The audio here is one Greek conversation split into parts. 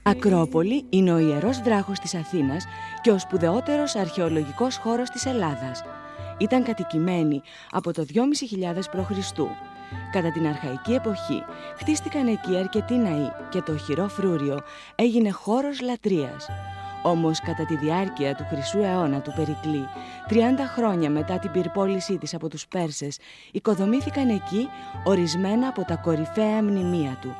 Ακρόπολη είναι ο ιερός βράχος της Αθήνας και ο σπουδαιότερος αρχαιολογικός χώρος της Ελλάδας. Ήταν κατοικημένη από το 2.500 π.Χ. Κατά την αρχαϊκή εποχή χτίστηκαν εκεί αρκετοί ναοί και το οχυρό φρούριο έγινε χώρος λατρείας. Όμως κατά τη διάρκεια του Χρυσού αιώνα του Περικλή, 30 χρόνια μετά την πυρπόλησή της από τους Πέρσες, οικοδομήθηκαν εκεί ορισμένα από τα κορυφαία μνημεία του.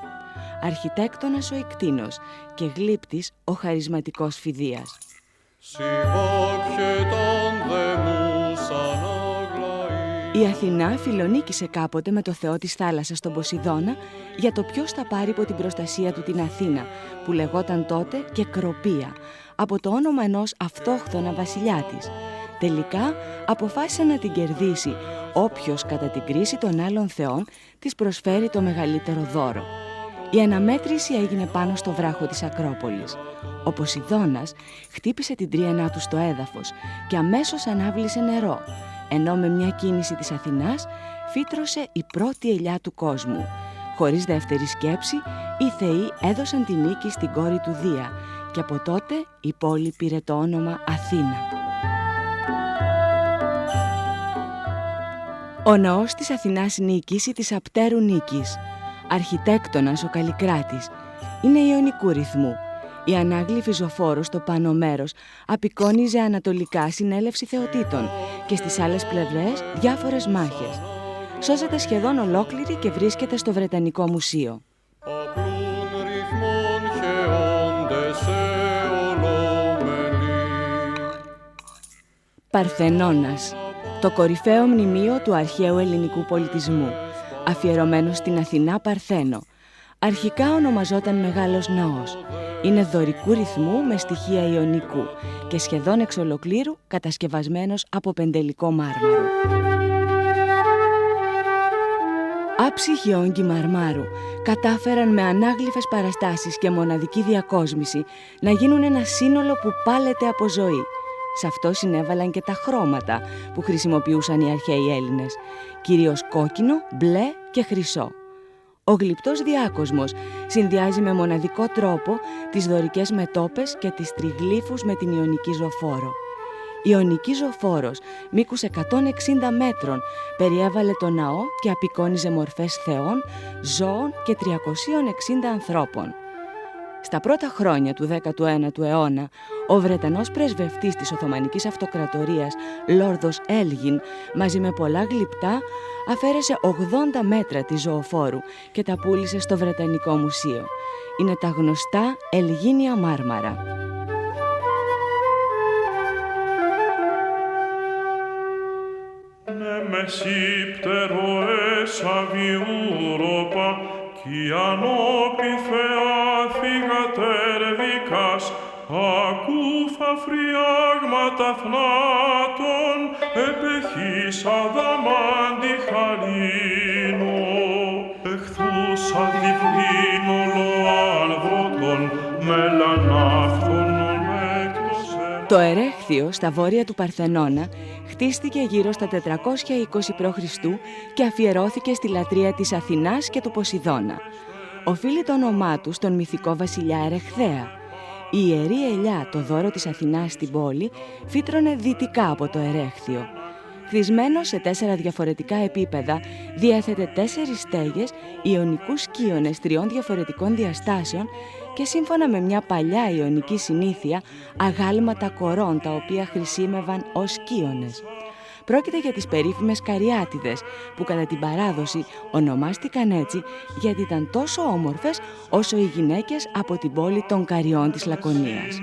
Αρχιτέκτονας ο Ικτίνος και γλύπτης ο χαρισματικός Φιδίας. Η Αθηνά φιλονίκησε κάποτε με το θεό της θάλασσας τον Ποσειδώνα για το ποιος θα πάρει υπό την προστασία του την Αθήνα, που λεγόταν τότε και Κροπία, από το όνομα ενός αυτόχθονα βασιλιά της. Τελικά αποφάσισε να την κερδίσει όποιος κατά την κρίση των άλλων θεών της προσφέρει το μεγαλύτερο δώρο. Η αναμέτρηση έγινε πάνω στο βράχο της Ακρόπολης. Ο Ποσειδώνας χτύπησε την τρίαινά του στο έδαφος και αμέσως ανάβλησε νερό, ενώ με μια κίνηση της Αθηνάς φύτρωσε η πρώτη ελιά του κόσμου. Χωρίς δεύτερη σκέψη, οι θεοί έδωσαν τη νίκη στην κόρη του Δία και από τότε η πόλη πήρε το όνομα Αθήνα. Ο ναός της Αθηνάς Νίκης ή της Απτέρου Νίκης, αρχιτέκτονας ο Καλλικράτης, είναι ιωνικού ρυθμού. Η ανάγλυφη ζωφόρος στο πάνω μέρος απεικόνιζε ανατολικά συνέλευση θεοτήτων και στις άλλες πλευρές διάφορες μάχες. Σώζεται σχεδόν ολόκληρη και βρίσκεται στο Βρετανικό Μουσείο. Παρθενώνας, το κορυφαίο μνημείο του αρχαίου ελληνικού πολιτισμού, αφιερωμένο στην Αθηνά Παρθένο. Αρχικά ονομαζόταν Μεγάλος Ναός. Είναι δωρικού ρυθμού με στοιχεία ιωνικού και σχεδόν εξ ολοκλήρου κατασκευασμένος από πεντελικό μάρμαρο. Άψυχοι όγκοι μαρμάρου κατάφεραν με ανάγλυφες παραστάσεις και μοναδική διακόσμηση να γίνουν ένα σύνολο που πάλεται από ζωή. Σε αυτό συνέβαλαν και τα χρώματα που χρησιμοποιούσαν οι αρχαίοι Έλληνες, κυρίως κόκκινο, μπλε και χρυσό. Ο γλυπτός διάκοσμος συνδυάζει με μοναδικό τρόπο τις δωρικές μετώπες και τις τριγλύφους με την ιωνική ζωφόρο. Η ιωνική ζωφόρος μήκους 160 μέτρων περιέβαλε το ναό και απεικόνιζε μορφές θεών, ζώων και 360 ανθρώπων. Στα πρώτα χρόνια του 19ου αιώνα, ο Βρετανός πρεσβευτής της Οθωμανικής Αυτοκρατορίας, Λόρδος Έλγιν, μαζί με πολλά γλυπτά, αφαίρεσε 80 μέτρα της ζωοφόρου και τα πούλησε στο Βρετανικό Μουσείο. Είναι τα γνωστά Ελγίνια μάρμαρα. Κι ανώπιθεα θυγατέρδικας, ακούφα φριάγματα θνάτων, επεχής αδαμάντι χαρίνο, εχθούσα διβλήνο λοάνδροτον, μελανάφθον μέκλωσεν. Το Ερέχθιο, στα βόρεια του Παρθενώνα, χτίστηκε γύρω στα 420 π.Χ. και αφιερώθηκε στη λατρεία της Αθηνάς και του Ποσειδώνα. Οφείλει το όνομά του στον μυθικό βασιλιά Ερεχθέα. Η ιερή ελιά, το δώρο της Αθηνάς στην πόλη, φύτρωνε δυτικά από το Ερέχθιο. Χτισμένο σε 4 διαφορετικά επίπεδα, διέθετε 4 στέγες ιωνικούς σκίονες 3 διαφορετικών διαστάσεων και σύμφωνα με μια παλιά ιωνική συνήθεια, αγάλματα κορών τα οποία χρησίμευαν ως σκίονες. Πρόκειται για τις περίφημες Καριάτιδες, που κατά την παράδοση ονομάστηκαν έτσι γιατί ήταν τόσο όμορφες όσο οι γυναίκες από την πόλη των Καριών της Λακωνίας.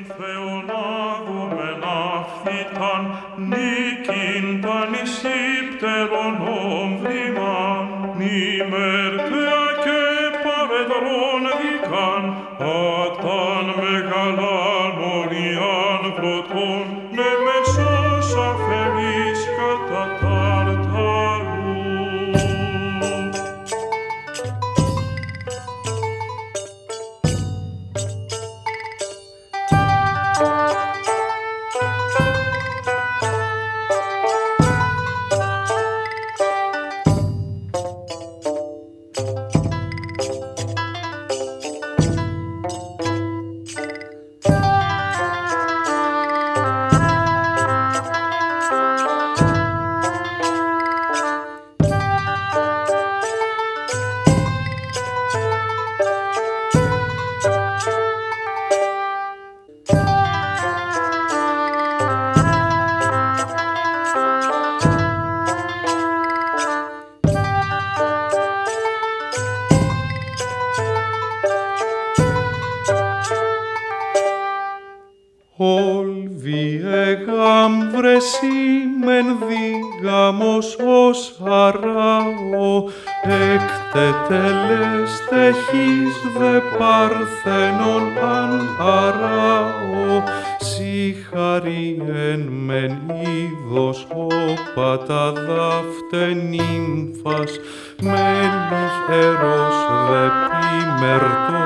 Όλβι εγάμβρεσίμεν δίγαμος ως αράω, εκτετελέστεχης δε παρθένον αν αράω, συχαριέν μεν είδος όπατα δάφτε νύμφας, μελιχερός δε πίμερτο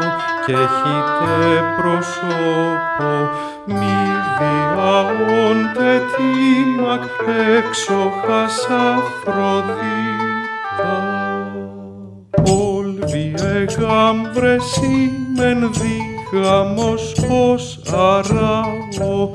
και χειτε προσώπο, μη διαόντε τίμακ έξοχας Αφροδίτα. Όλβι εγάμβρεσίμεν δίγαμος ως αράω,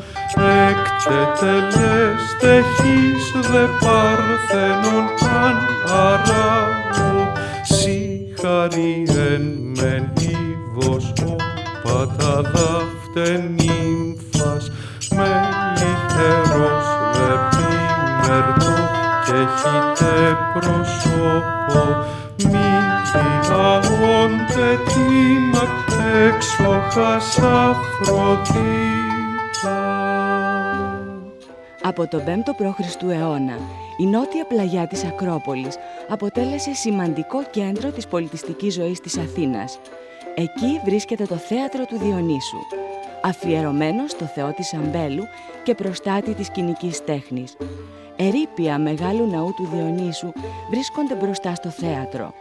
εκτετελέστεχης δε παρθένον αν αράω, συχαριέν μεν είδος όπατα δάφτε νύμφας, μελιχερός δε πίμερτο και χειτε προσώπο, μη διαόντε τίμακ έξοχας Αφροδίτα. Από τον 5ο π.Χ. αιώνα, η νότια πλαγιά της Ακρόπολης αποτέλεσε σημαντικό κέντρο της πολιτιστικής ζωής της Αθήνας. Εκεί βρίσκεται το θέατρο του Διονύσου, αφιερωμένο στο θεό της Αμπέλου και προστάτη της σκηνικής τέχνης. Ερείπια μεγάλου ναού του Διονύσου βρίσκονται μπροστά στο θέατρο.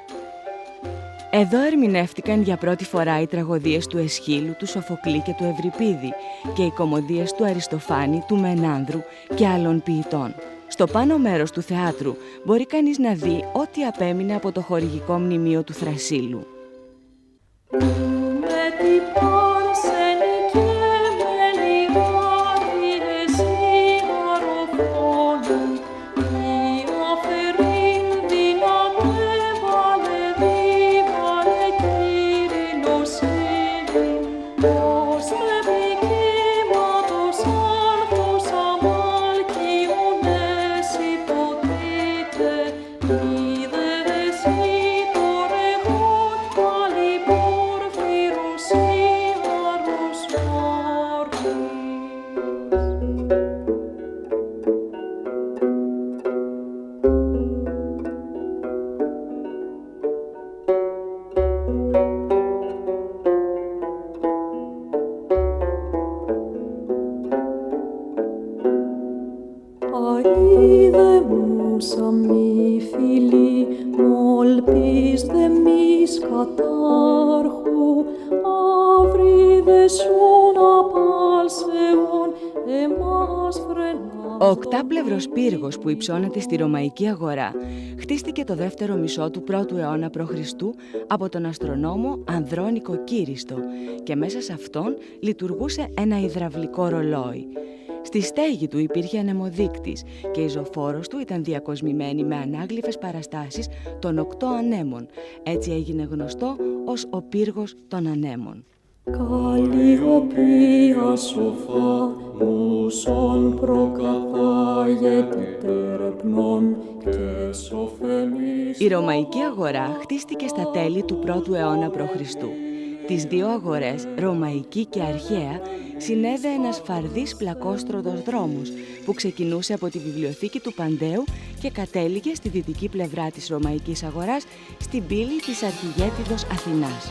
Εδώ ερμηνεύτηκαν για πρώτη φορά οι τραγωδίες του Αισχύλου, του Σοφοκλή και του Ευρυπίδη και οι κωμωδίες του Αριστοφάνη, του Μενάνδρου και άλλων ποιητών. Στο πάνω μέρος του θεάτρου μπορεί κανείς να δει ό,τι απέμεινε από το χορηγικό μνημείο του Θρασίλου. Ο οκτάπλευρος πύργος που υψώνεται στη Ρωμαϊκή Αγορά χτίστηκε το δεύτερο μισό του 1ου αιώνα π.Χ. από τον αστρονόμο Ανδρώνικο Κύριστο και μέσα σε αυτόν λειτουργούσε ένα υδραυλικό ρολόι. Στη στέγη του υπήρχε ανεμοδείκτης και η ζωφόρος του ήταν διακοσμημένη με ανάγλυφες παραστάσεις των 8 ανέμων. Έτσι έγινε γνωστό ως ο πύργος των ανέμων. Καλλιοπία σοφά, μουσον προκαθάγεται τερπνών και σοφενής. Η Ρωμαϊκή Αγορά χτίστηκε στα τέλη του 1ου αιώνα π.Χ. Τις δύο αγορές, Ρωμαϊκή και Αρχαία, συνέδε ένας φαρδής πλακόστρωτος δρόμος που ξεκινούσε από τη βιβλιοθήκη του Παντέου και κατέληγε στη δυτική πλευρά της Ρωμαϊκής Αγοράς, στην πύλη της Αρχιγέτιδος Αθηνάς.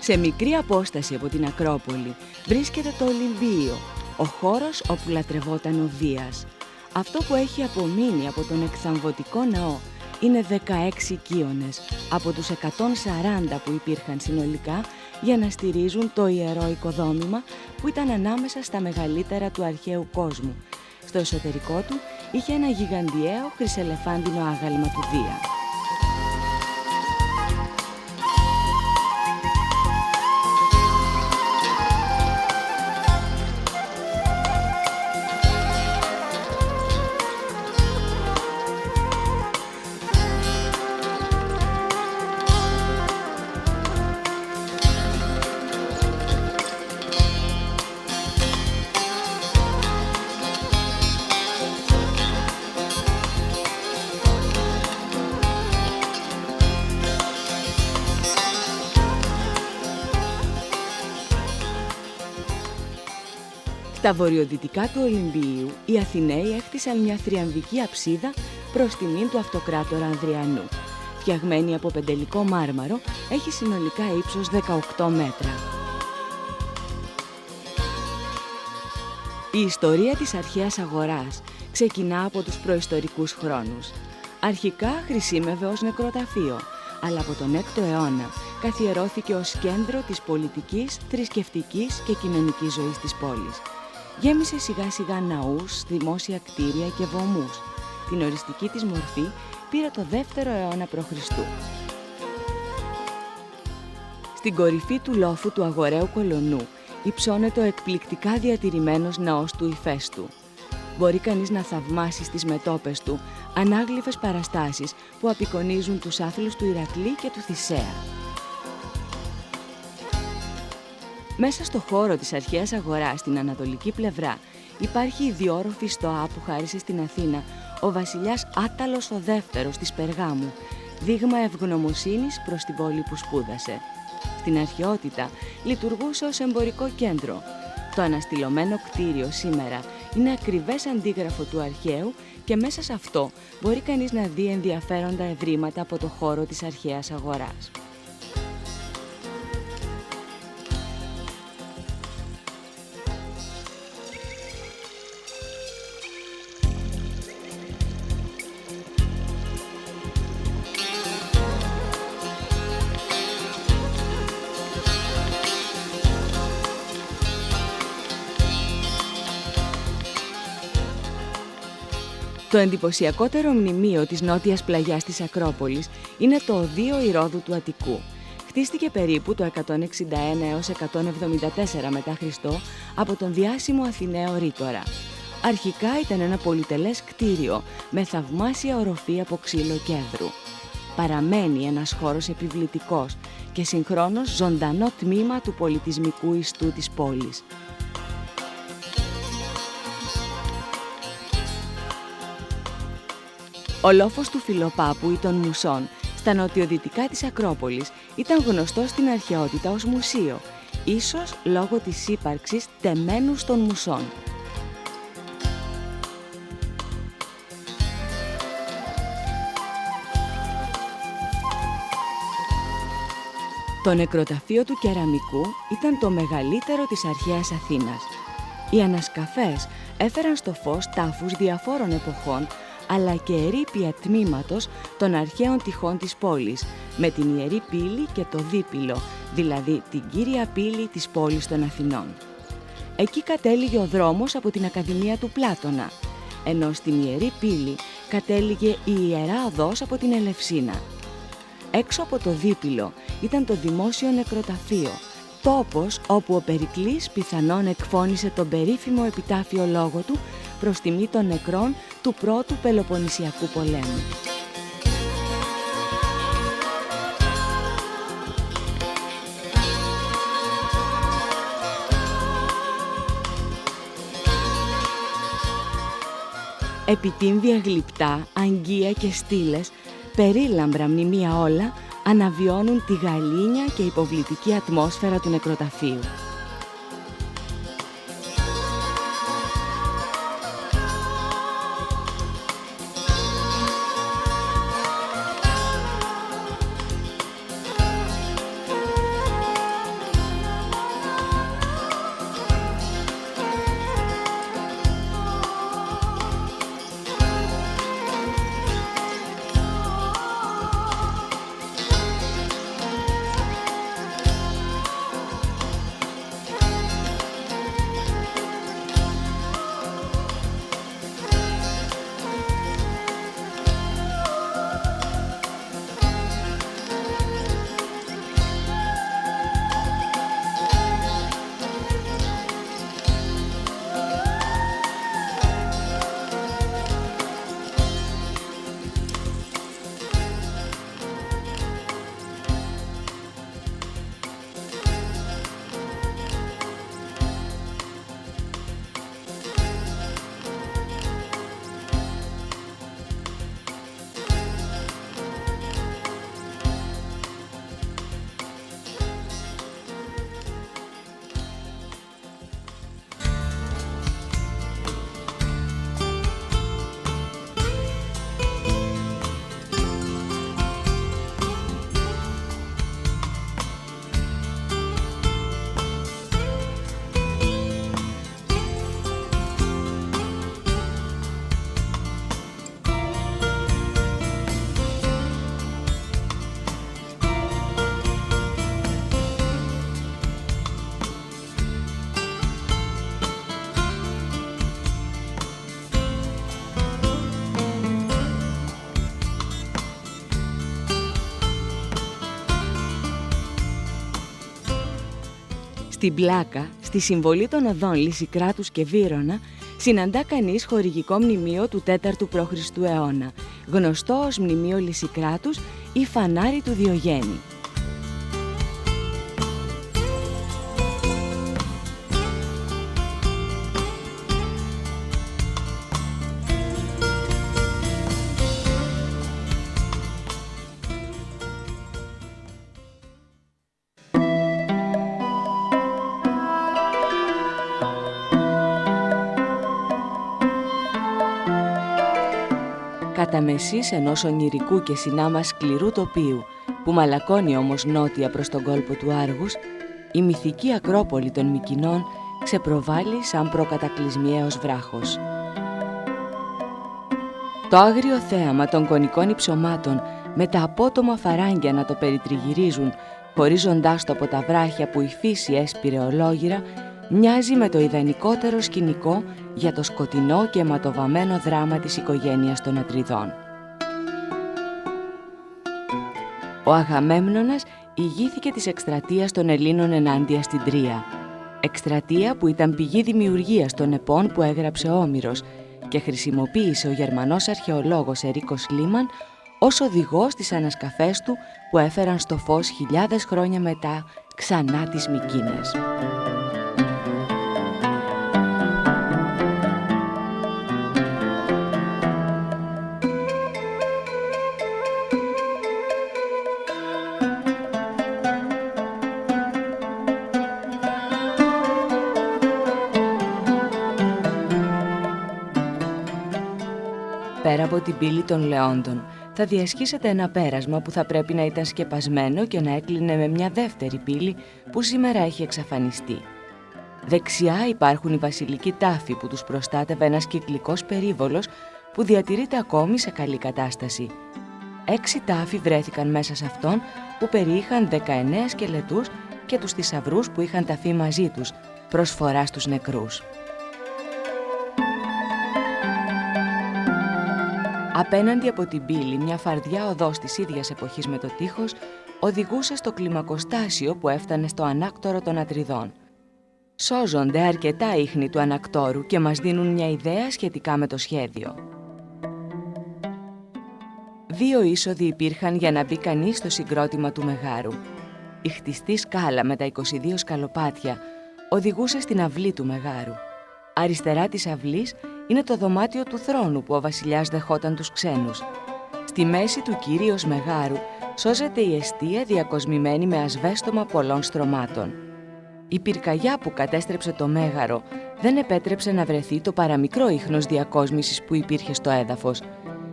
Σε μικρή απόσταση από την Ακρόπολη βρίσκεται το Ολυμπείο, ο χώρος όπου λατρευόταν ο Δίας. Αυτό που έχει απομείνει από τον εκθαμβωτικό ναό είναι 16 κύονες από τους 140 που υπήρχαν συνολικά για να στηρίζουν το ιερό οικοδόμημα που ήταν ανάμεσα στα μεγαλύτερα του αρχαίου κόσμου. Στο εσωτερικό του είχε ένα γιγαντιαίο χρυσελεφάντινο άγαλμα του Δία. Στα βορειοδυτικά του Ολυμπίου, οι Αθηναίοι έχτισαν μια θριαμβική αψίδα προς τιμήν του αυτοκράτορα Ανδριανού. Φτιαγμένη από πεντελικό μάρμαρο, έχει συνολικά ύψος 18 μέτρα. Η ιστορία της αρχαίας αγοράς ξεκινά από τους προϊστορικούς χρόνους. Αρχικά χρησίμευε ως νεκροταφείο, αλλά από τον 6ο αιώνα καθιερώθηκε ως κέντρο της πολιτικής, θρησκευτικής και κοινωνικής ζωής της πόλης. Γέμισε σιγά σιγά ναούς, δημόσια κτίρια και βωμούς. Την οριστική της μορφή πήρε το 2ο αιώνα π.Χ. Στην κορυφή του λόφου του αγοραίου κολονού υψώνεται ο εκπληκτικά διατηρημένος ναός του Ηφαίστου. Μπορεί κανείς να θαυμάσει στις μετώπες του ανάγλυφες παραστάσεις που απεικονίζουν τους άθλους του Ηρακλή και του Θησέα. Μέσα στο χώρο της αρχαίας αγοράς στην ανατολική πλευρά υπάρχει η διόρροφη στοά που χάρισε στην Αθήνα ο βασιλιάς Άτταλος ο Δεύτερος της Περγάμου, δείγμα ευγνωμοσύνης προς την πόλη που σπούδασε. Στην αρχαιότητα λειτουργούσε ως εμπορικό κέντρο. Το αναστηλωμένο κτίριο σήμερα είναι ακριβές αντίγραφο του αρχαίου και μέσα σε αυτό μπορεί κανείς να δει ενδιαφέροντα ευρήματα από το χώρο της αρχαίας αγοράς. Το εντυπωσιακότερο μνημείο της νότιας πλαγιάς της Ακρόπολης είναι το Οδείο Ηρόδου του Αττικού. Χτίστηκε περίπου το 161 έως 174 μετά Χριστό από τον διάσημο Αθηναίο ρήτορα. Αρχικά ήταν ένα πολυτελές κτίριο με θαυμάσια οροφή από ξύλο κέδρου. Παραμένει ένας χώρος επιβλητικός και συγχρόνως ζωντανό τμήμα του πολιτισμικού ιστού της πόλης. Ο λόφος του Φιλοπάπου ή των Μουσών, στα νοτιοδυτικά της Ακρόπολης, ήταν γνωστός στην αρχαιότητα ως μουσείο, ίσως λόγω της ύπαρξης τεμένου των Μουσών. Το νεκροταφείο του Κεραμικού ήταν το μεγαλύτερο της αρχαίας Αθήνας. Οι ανασκαφές έφεραν στο φως τάφους διαφόρων εποχών, αλλά και ερείπια τμήματος των αρχαίων τυχών της πόλης, με την Ιερή Πύλη και το Δίπυλο, δηλαδή την κύρια πύλη της πόλης των Αθηνών. Εκεί κατέληγε ο δρόμος από την Ακαδημία του Πλάτωνα, ενώ στην Ιερή Πύλη κατέληγε η Ιερά Οδός από την Ελευσίνα. Έξω από το Δίπυλο ήταν το δημόσιο νεκροταφείο, τόπος όπου ο Περικλής πιθανόν εκφώνησε τον περίφημο επιτάφιο λόγο του προς τιμή των νεκρών του πρώτου Πελοποννησιακού πολέμου. Επιτύμβια γλυπτά, αγγεία και στήλες, περίλαμπρα μνημεία όλα, αναβιώνουν τη γαλήνια και υποβλητική ατμόσφαιρα του νεκροταφείου. Στην Πλάκα, στη συμβολή των οδών Λυσικράτους και Βύρωνα, συναντά κανείς χορηγικό μνημείο του 4ου π.Χ. αιώνα, γνωστό ως μνημείο Λυσικράτους ή φανάρι του Διογέννη. Κατά μεσής ενός ονειρικού και συνάμα σκληρού τοπίου, που μαλακώνει όμως νότια προς τον κόλπο του Άργους, η μυθική Ακρόπολη των Μυκηνών ξεπροβάλλει σαν προκατακλυσμιαίος βράχος. Το άγριο θέαμα των κονικών υψωμάτων με τα απότομα φαράγγια να το περιτριγυρίζουν, χωρίζοντάς το από τα βράχια που η φύση έσπηρε ολόγυρα, μοιάζει με το ιδανικότερο σκηνικό για το σκοτεινό και αιματοβαμμένο δράμα της οικογένειας των Ατριδών. Ο Αγαμέμνονας ηγήθηκε της εκστρατείας των Ελλήνων ενάντια στην Τρία. Εκστρατεία που ήταν πηγή δημιουργίας των επών που έγραψε ο Όμηρος και χρησιμοποίησε ο Γερμανός αρχαιολόγος Ερίκος Λίμαν ως οδηγός στις ανασκαφές του που έφεραν στο φως χιλιάδες χρόνια μετά ξανά τις Μυκήνες. Πέρα από την πύλη των Λεόντων, θα διασχίσετε ένα πέρασμα που θα πρέπει να ήταν σκεπασμένο και να έκλεινε με μια δεύτερη πύλη που σήμερα έχει εξαφανιστεί. Δεξιά υπάρχουν οι βασιλικοί τάφοι που τους προστάτευε ένας κυκλικός περίβολος που διατηρείται ακόμη σε καλή κατάσταση. 6 τάφοι βρέθηκαν μέσα σε αυτόν που περιείχαν 19 σκελετούς και τους θησαυρούς που είχαν ταφεί μαζί τους, προσφορά στους νεκρούς. Απέναντι από την πύλη, μια φαρδιά οδός της ίδιας εποχής με το τείχος οδηγούσε στο κλιμακοστάσιο που έφτανε στο ανάκτορο των Ατριδών. Σώζονται αρκετά ίχνη του ανακτόρου και μας δίνουν μια ιδέα σχετικά με το σχέδιο. 2 είσοδοι υπήρχαν για να μπει κανείς στο συγκρότημα του Μεγάρου. Η χτιστή σκάλα με τα 22 σκαλοπάτια οδηγούσε στην αυλή του Μεγάρου. Αριστερά της αυλής είναι το δωμάτιο του θρόνου που ο βασιλιάς δεχόταν τους ξένους. Στη μέση του Κύριος Μεγάρου σώζεται η εστία διακοσμημένη με ασβέστομα πολλών στρωμάτων. Η πυρκαγιά που κατέστρεψε το Μέγαρο δεν επέτρεψε να βρεθεί το παραμικρό ίχνος διακόσμησης που υπήρχε στο έδαφος.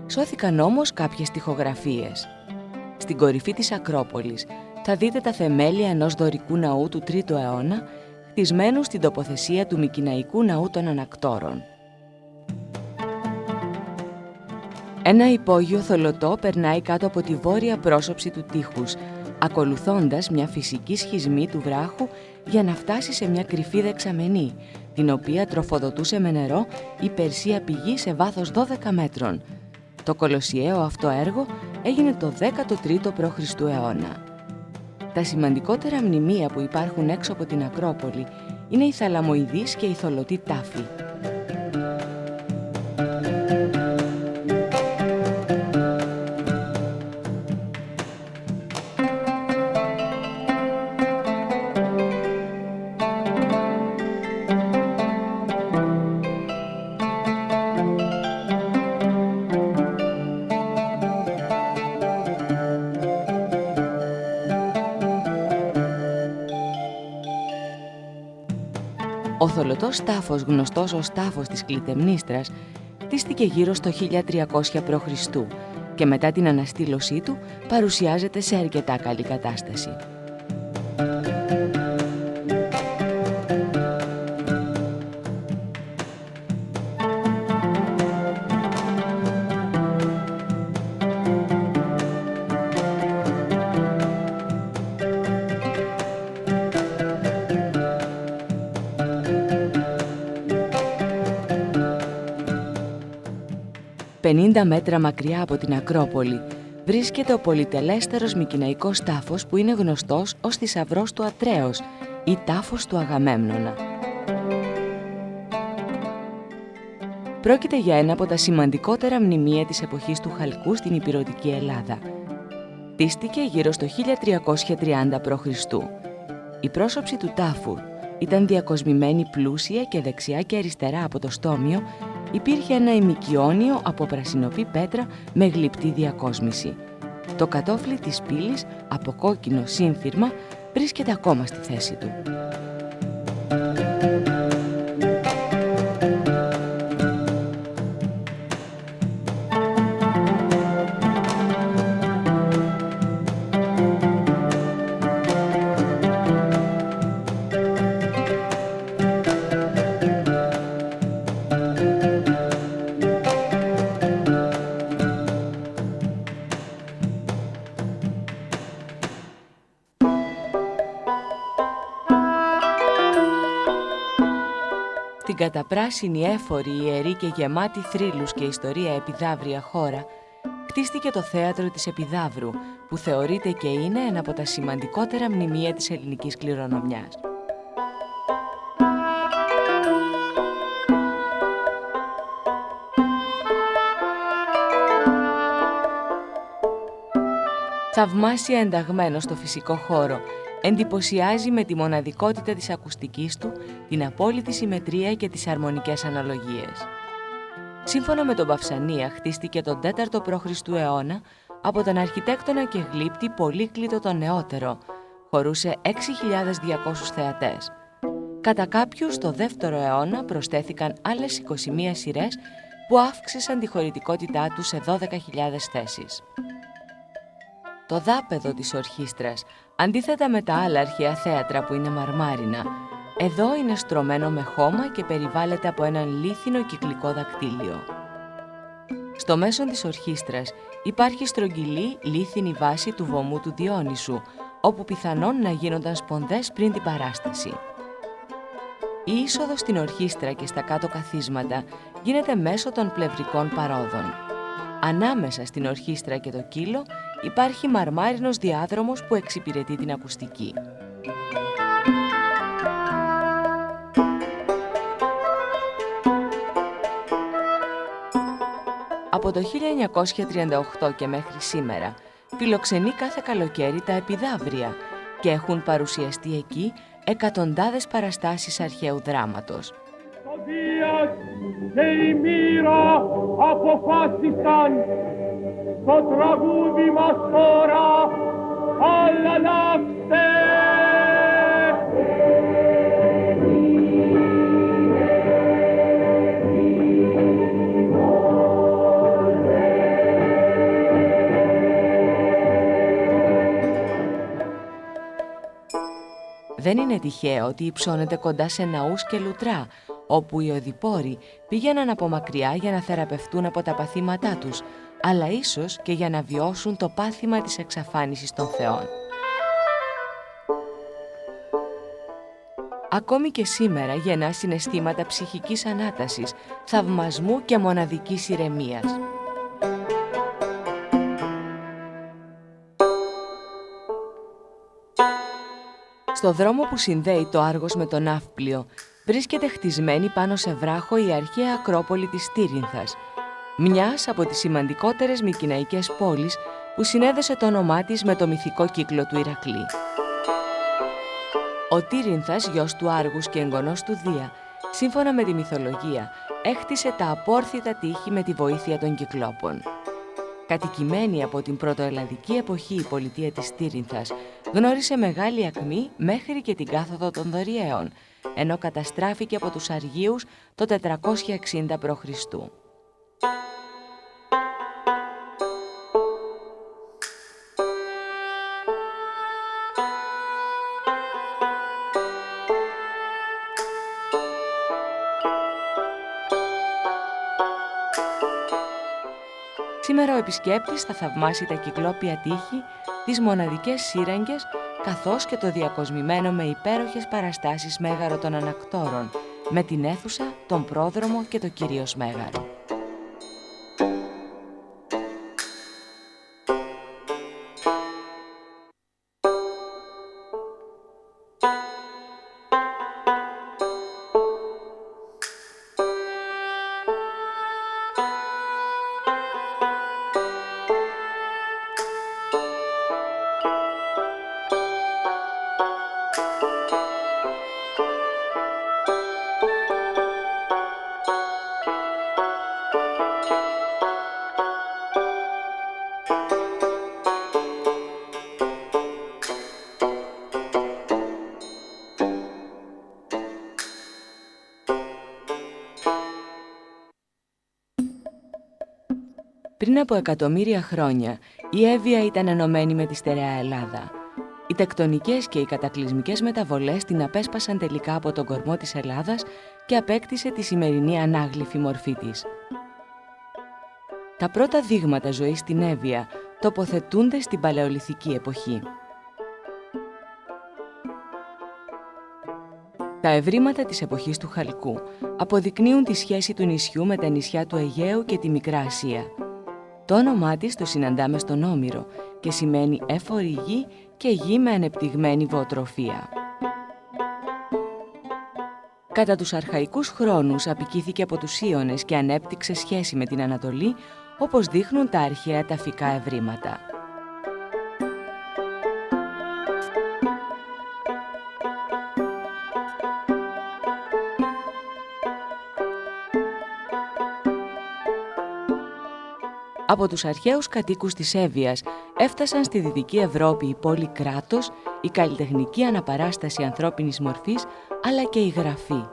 Σώθηκαν όμως κάποιες τοιχογραφίες. Στην κορυφή της Ακρόπολης θα δείτε τα θεμέλια ενός δωρικού ναού του 3ου αιώνα, χτισμένου στην τοποθεσία του Μικηναϊκού Ναού των Ανακτόρων. Ένα υπόγειο θολωτό περνάει κάτω από τη βόρεια πρόσωψη του τείχους, ακολουθώντας μια φυσική σχισμή του βράχου για να φτάσει σε μια κρυφή δεξαμενή, την οποία τροφοδοτούσε με νερό η Περσία πηγή σε βάθος 12 μέτρων. Το κολοσιαίο αυτό έργο έγινε το 13ο π.Χ. αιώνα. Τα σημαντικότερα μνημεία που υπάρχουν έξω από την Ακρόπολη είναι η θαλαμοειδής και η θολωτή τάφη. Ο θολωτός τάφος, γνωστός ως τάφος της Κλιτεμνίστρας, χτίστηκε γύρω στο 1300 π.Χ. και μετά την αναστήλωσή του παρουσιάζεται σε αρκετά καλή κατάσταση. «50 μέτρα μακριά από την Ακρόπολη βρίσκεται ο πολυτελέστερος Μικηναϊκός τάφος που είναι γνωστός ως θησαυρός του Ατρέως «Η τάφος του Αγαμέμνονα». Πρόκειται για ένα από τα σημαντικότερα μνημεία της εποχής του Χαλκού στην ηπειρωτική Ελλάδα. Χτίστηκε γύρω στο 1330 π.Χ. Η πρόσωψη του τάφου ήταν διακοσμημένη πλούσια και δεξιά και αριστερά από το στόμιο υπήρχε ένα ημικυόνιο από πρασινοπή πέτρα με γλυπτή διακόσμηση. Το κατόφλι της πύλης από κόκκινο σύνθυρμα βρίσκεται ακόμα στη θέση του. Στην καταπράσινη, έφορη, ιερή και γεμάτη θρύλους και ιστορία επιδαύρια χώρα, κτίστηκε το θέατρο της Επιδαύρου, που θεωρείται και είναι ένα από τα σημαντικότερα μνημεία της ελληνικής κληρονομιάς. Θαυμάσια ενταγμένο στο φυσικό χώρο, εντυπωσιάζει με τη μοναδικότητα της ακουστικής του, την απόλυτη συμμετρία και τις αρμονικές αναλογίες. Σύμφωνα με τον Παυσανία, χτίστηκε τον 4ο π.Χ. αιώνα από τον αρχιτέκτονα και γλύπτη Πολύκλητο τον Νεότερο. Χωρούσε 6.200 θεατές. Κατά κάποιους, στο 2ο αιώνα προσθέθηκαν άλλες 21 σειρές που αύξησαν τη χωρητικότητά του σε 12.000 θέσεις. Το δάπεδο της ορχήστρας, αντίθετα με τα άλλα αρχαία θέατρα που είναι μαρμάρινα, εδώ είναι στρωμένο με χώμα και περιβάλλεται από έναν λίθινο κυκλικό δακτύλιο. Στο μέσον της ορχήστρας υπάρχει στρογγυλή λίθινη βάση του βωμού του Διόνυσου, όπου πιθανόν να γίνονταν σπονδές πριν την παράσταση. Η είσοδος στην ορχήστρα και στα κάτω καθίσματα γίνεται μέσω των πλευρικών παρόδων. Ανάμεσα στην ορχήστρα και το κύλο υπάρχει μαρμάρινος διάδρομος που εξυπηρετεί την ακουστική. Από το 1938 και μέχρι σήμερα φιλοξενεί κάθε καλοκαίρι τα Επιδαύρια και έχουν παρουσιαστεί εκεί εκατοντάδες παραστάσεις αρχαίου δράματος. Ο Δίας και η μοίρα αποφάσισαν το τραγούδι μας τώρα αλλαλάψτε. Δεν είναι τυχαίο ότι υψώνεται κοντά σε ναούς και λουτρά, όπου οι οδηπόροι πήγαιναν από μακριά για να θεραπευτούν από τα παθήματά τους, αλλά ίσως και για να βιώσουν το πάθημα της εξαφάνισης των θεών. Ακόμη και σήμερα γεννά συναισθήματα ψυχικής ανάτασης, θαυμασμού και μοναδικής ηρεμίας. Στο δρόμο που συνδέει το Άργος με τον Ναύπλιο βρίσκεται χτισμένη πάνω σε βράχο η αρχαία Ακρόπολη της Τύρινθας, μιας από τις σημαντικότερες μικηναϊκές πόλεις που συνέδεσε το όνομά της με το μυθικό κύκλο του Ηρακλή. Ο Τύρινθας, γιος του Άργους και εγγονός του Δία, σύμφωνα με τη μυθολογία, έχτισε τα απόρθητα τείχη με τη βοήθεια των Κυκλόπων. Κατοικημένη από την πρωτοελλαδική εποχή η πολιτεία της Τύρινθας γνώρισε μεγάλη ακμή μέχρι και την κάθοδο των Δωριαίων, ενώ καταστράφηκε από τους Αργίους το 460 π.Χ. Σήμερα ο επισκέπτης θα θαυμάσει τα κυκλόπια τείχη, τις μοναδικές σύραγγες, καθώς και το διακοσμημένο με υπέροχες παραστάσεις μέγαρο των ανακτόρων, με την αίθουσα, τον πρόδρομο και το κυρίως μέγαρο. Πριν από εκατομμύρια χρόνια, η Εύβοια ήταν ενωμένη με τη στερεά Ελλάδα. Οι τεκτονικές και οι κατακλυσμικές μεταβολές την απέσπασαν τελικά από τον κορμό της Ελλάδας και απέκτησε τη σημερινή ανάγλυφη μορφή της. Τα πρώτα δείγματα ζωής στην Εύβοια τοποθετούνται στην παλαιολιθική εποχή. Τα ευρήματα της εποχής του Χαλκού αποδεικνύουν τη σχέση του νησιού με τα νησιά του Αιγαίου και τη Μικρά Ασία. Το όνομά της το συναντάμε στον Όμηρο και σημαίνει έφορη γη και γη με ανεπτυγμένη βοοτροφία. Κατά τους αρχαϊκούς χρόνους απικήθηκε από τους Ίωνες και ανέπτυξε σχέση με την Ανατολή, όπως δείχνουν τα αρχαία ταφικά ευρήματα. Από τους αρχαίους κατοίκους της Εύβοιας έφτασαν στη Δυτική Ευρώπη η πόλη κράτος, η καλλιτεχνική αναπαράσταση ανθρώπινης μορφής, αλλά και η γραφή.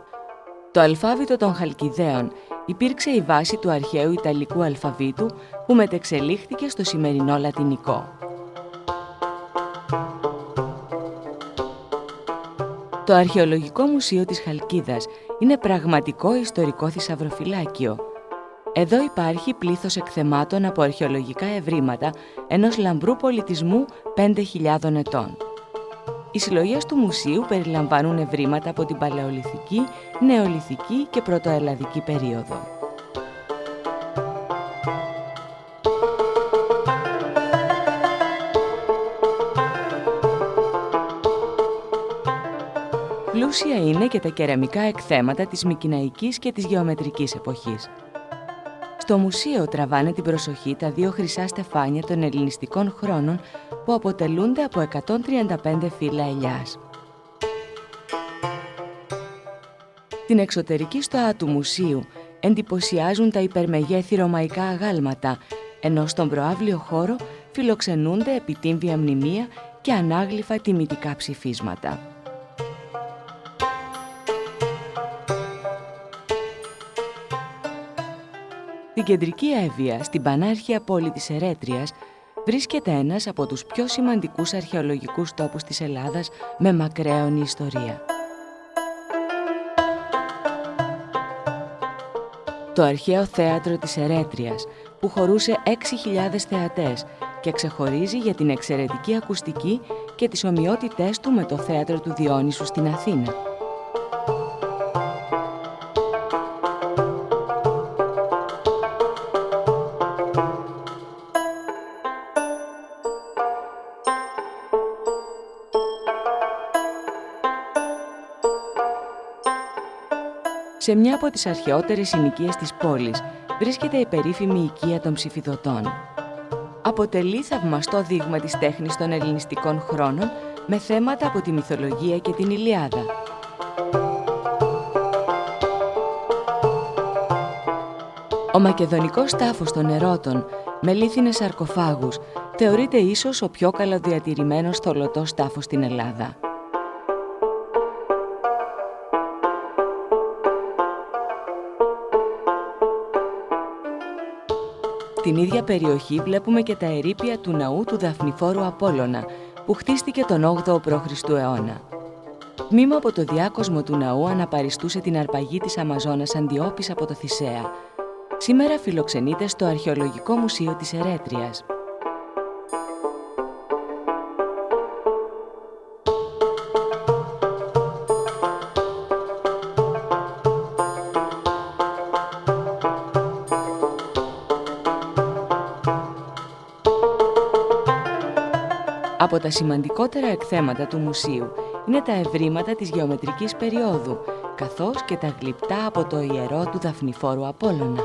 Το αλφάβητο των Χαλκιδαίων υπήρξε η βάση του αρχαίου Ιταλικού αλφαβήτου που μετεξελίχθηκε στο σημερινό Λατινικό. Το Αρχαιολογικό Μουσείο της Χαλκίδας είναι πραγματικό ιστορικό θησαυροφυλάκιο. Εδώ υπάρχει πλήθος εκθεμάτων από αρχαιολογικά ευρήματα ενός λαμπρού πολιτισμού 5.000 ετών. Οι συλλογές του μουσείου περιλαμβάνουν ευρήματα από την Παλαιολιθική, Νεολιθική και Πρωτοελλαδική περίοδο. Πλούσια είναι και τα κεραμικά εκθέματα της Μικηναϊκής και της Γεωμετρικής εποχής. Στο μουσείο τραβάνε την προσοχή τα δύο χρυσά στεφάνια των ελληνιστικών χρόνων που αποτελούνται από 135 φύλλα ελιάς. Την εξωτερική στοά του μουσείου εντυπωσιάζουν τα υπερμεγέθη ρωμαϊκά αγάλματα, ενώ στον προαύλιο χώρο φιλοξενούνται επιτύμβια μνημεία και ανάγλυφα τιμητικά ψηφίσματα. Στην κεντρική Εύβοια, στην πανάρχια πόλη της Ερέτριας, βρίσκεται ένας από τους πιο σημαντικούς αρχαιολογικούς τόπους της Ελλάδας με μακραίωνη ιστορία. Το αρχαίο θέατρο της Ερέτριας, που χωρούσε 6.000 θεατές και ξεχωρίζει για την εξαιρετική ακουστική και τις ομοιότητές του με το θέατρο του Διόνυσου στην Αθήνα. Σε μια από τις αρχαιότερες συνοικίες της πόλης βρίσκεται η περίφημη οικία των Ψηφιδωτών. Αποτελεί θαυμαστό δείγμα της τέχνης των ελληνιστικών χρόνων με θέματα από τη μυθολογία και την Ιλιάδα. Ο μακεδονικός τάφος των Ερώτων με λίθινες σαρκοφάγους θεωρείται ίσως ο πιο καλοδιατηρημένος θωλωτός τάφος στην Ελλάδα. Στην ίδια περιοχή βλέπουμε και τα ερείπια του ναού του Δαφνηφόρου Απόλλωνα, που χτίστηκε τον 8ο π.Χ. αιώνα. Τμήμα από το διάκοσμο του ναού αναπαριστούσε την αρπαγή της Αμαζόνας Αντιόπης από το Θησέα. Σήμερα φιλοξενείται στο Αρχαιολογικό Μουσείο της Ερέτριας. Από τα σημαντικότερα εκθέματα του μουσείου είναι τα ευρήματα της γεωμετρικής περίοδου, καθώς και τα γλυπτά από το ιερό του Δαφνηφόρου Απόλλωνα.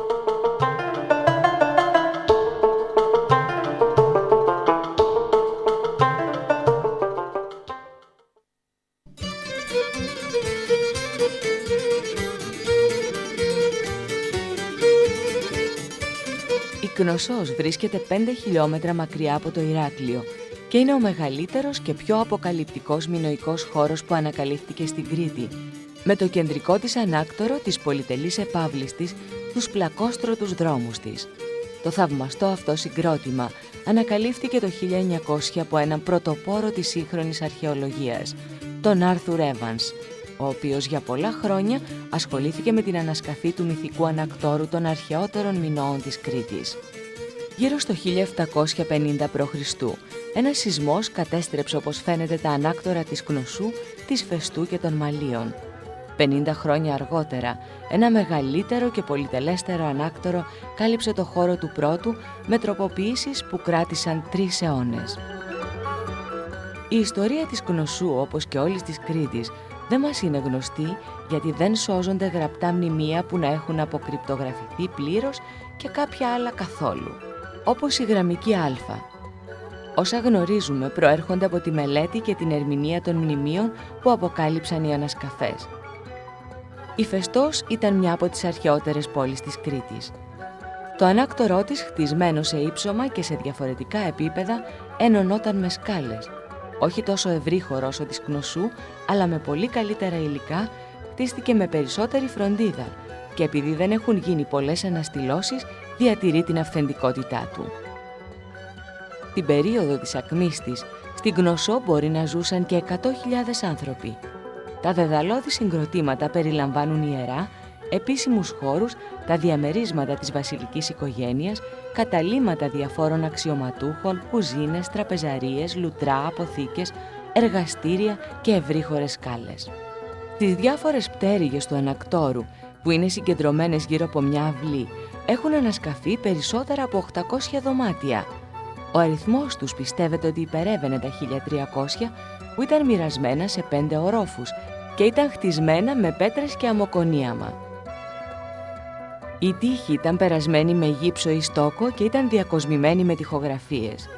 Η Κνωσσός βρίσκεται 5 χιλιόμετρα μακριά από το Ηράκλειο και είναι ο μεγαλύτερος και πιο αποκαλυπτικός μινωικός χώρος που ανακαλύφθηκε στην Κρήτη, με το κεντρικό της ανάκτορο της πολυτελής επάβλης της, τους πλακόστρωτους δρόμους της. Το θαυμαστό αυτό συγκρότημα ανακαλύφθηκε το 1900 από έναν πρωτοπόρο της σύγχρονης αρχαιολογίας, τον Άρθουρ Έβανς, ο οποίος για πολλά χρόνια ασχολήθηκε με την ανασκαφή του μυθικού ανακτόρου των αρχαιότερων μινώων της Κρήτης. Γύρω στο 1750 π.Χ. ένας σεισμός κατέστρεψε όπως φαίνεται τα ανάκτορα της Κνωσού, της Φεστού και των Μαλίων. 50 χρόνια αργότερα, ένα μεγαλύτερο και πολυτελέστερο ανάκτορο κάλυψε το χώρο του πρώτου με τροποποιήσεις που κράτησαν 3 αιώνες. Η ιστορία της Κνωσού, όπως και όλης της Κρήτης, δεν μας είναι γνωστή γιατί δεν σώζονται γραπτά μνημεία που να έχουν αποκρυπτογραφηθεί πλήρως και κάποια άλλα καθόλου, όπως η γραμμική Α. Όσα γνωρίζουμε προέρχονται από τη μελέτη και την ερμηνεία των μνημείων που αποκάλυψαν οι ανασκαφές. Η Φεστός ήταν μια από τις αρχαιότερες πόλεις της Κρήτης. Το ανάκτορό της, χτισμένο σε ύψωμα και σε διαφορετικά επίπεδα, ενωνόταν με σκάλες. Όχι τόσο ευρύχωρο όσο της Κνωσού, αλλά με πολύ καλύτερα υλικά, χτίστηκε με περισσότερη φροντίδα και επειδή δεν έχουν γίνει πολλές αναστηλώσεις, διατηρεί την αυθεντικότητά του. Την περίοδο της ακμής της, στην Κνωσό μπορεί να ζούσαν και 100.000 άνθρωποι. Τα δεδαλώδη συγκροτήματα περιλαμβάνουν ιερά, επίσημους χώρους, τα διαμερίσματα της βασιλικής οικογένειας, καταλύματα διαφόρων αξιωματούχων, κουζίνες, τραπεζαρίες, λουτρά, αποθήκες, εργαστήρια και ευρύχωρες σκάλες. Τις διάφορες πτέρυγες του ανακτόρου, που είναι συγκεντρωμένες γύρω από μια αυλή, έχουν ανασκαφεί περισσότερα από 800 δωμάτια. Ο αριθμός τους πιστεύεται ότι υπερεύαινε τα 1300, που ήταν μοιρασμένα σε 5 ορόφους και ήταν χτισμένα με πέτρες και αμμοκονίαμα. Η τείχη ήταν περασμένη με γύψο ή στόκο και ήταν διακοσμημένη με τοιχογραφίες.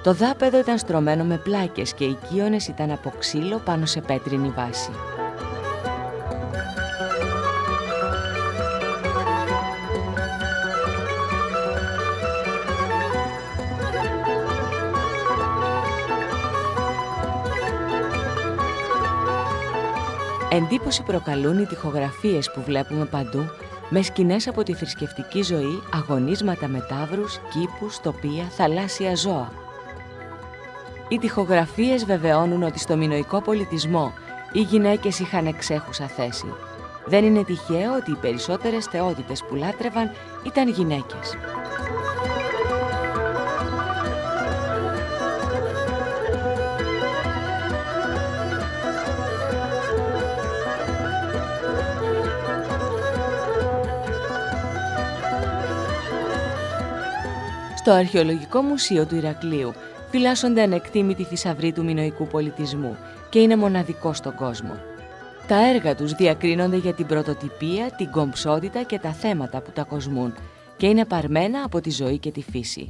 Το δάπεδο ήταν στρωμένο με πλάκες και οι κύονες ήταν από ξύλο πάνω σε πέτρινη βάση. Εντύπωση προκαλούν οι τοιχογραφίες που βλέπουμε παντού, με σκηνές από τη θρησκευτική ζωή, αγωνίσματα με ταύρους, κήπους, τοπία, θαλάσσια ζώα. Οι τοιχογραφίες βεβαιώνουν ότι στο μινωικό πολιτισμό οι γυναίκες είχαν εξέχουσα θέση. Δεν είναι τυχαίο ότι οι περισσότερες θεότητες που λάτρευαν ήταν γυναίκες. Στο Αρχαιολογικό Μουσείο του Ηρακλείου φυλάσσονται ανεκτήμητοι θησαυροί του μινωικού πολιτισμού και είναι μοναδικό στον κόσμο. Τα έργα τους διακρίνονται για την πρωτοτυπία, την κομψότητα και τα θέματα που τα κοσμούν και είναι παρμένα από τη ζωή και τη φύση.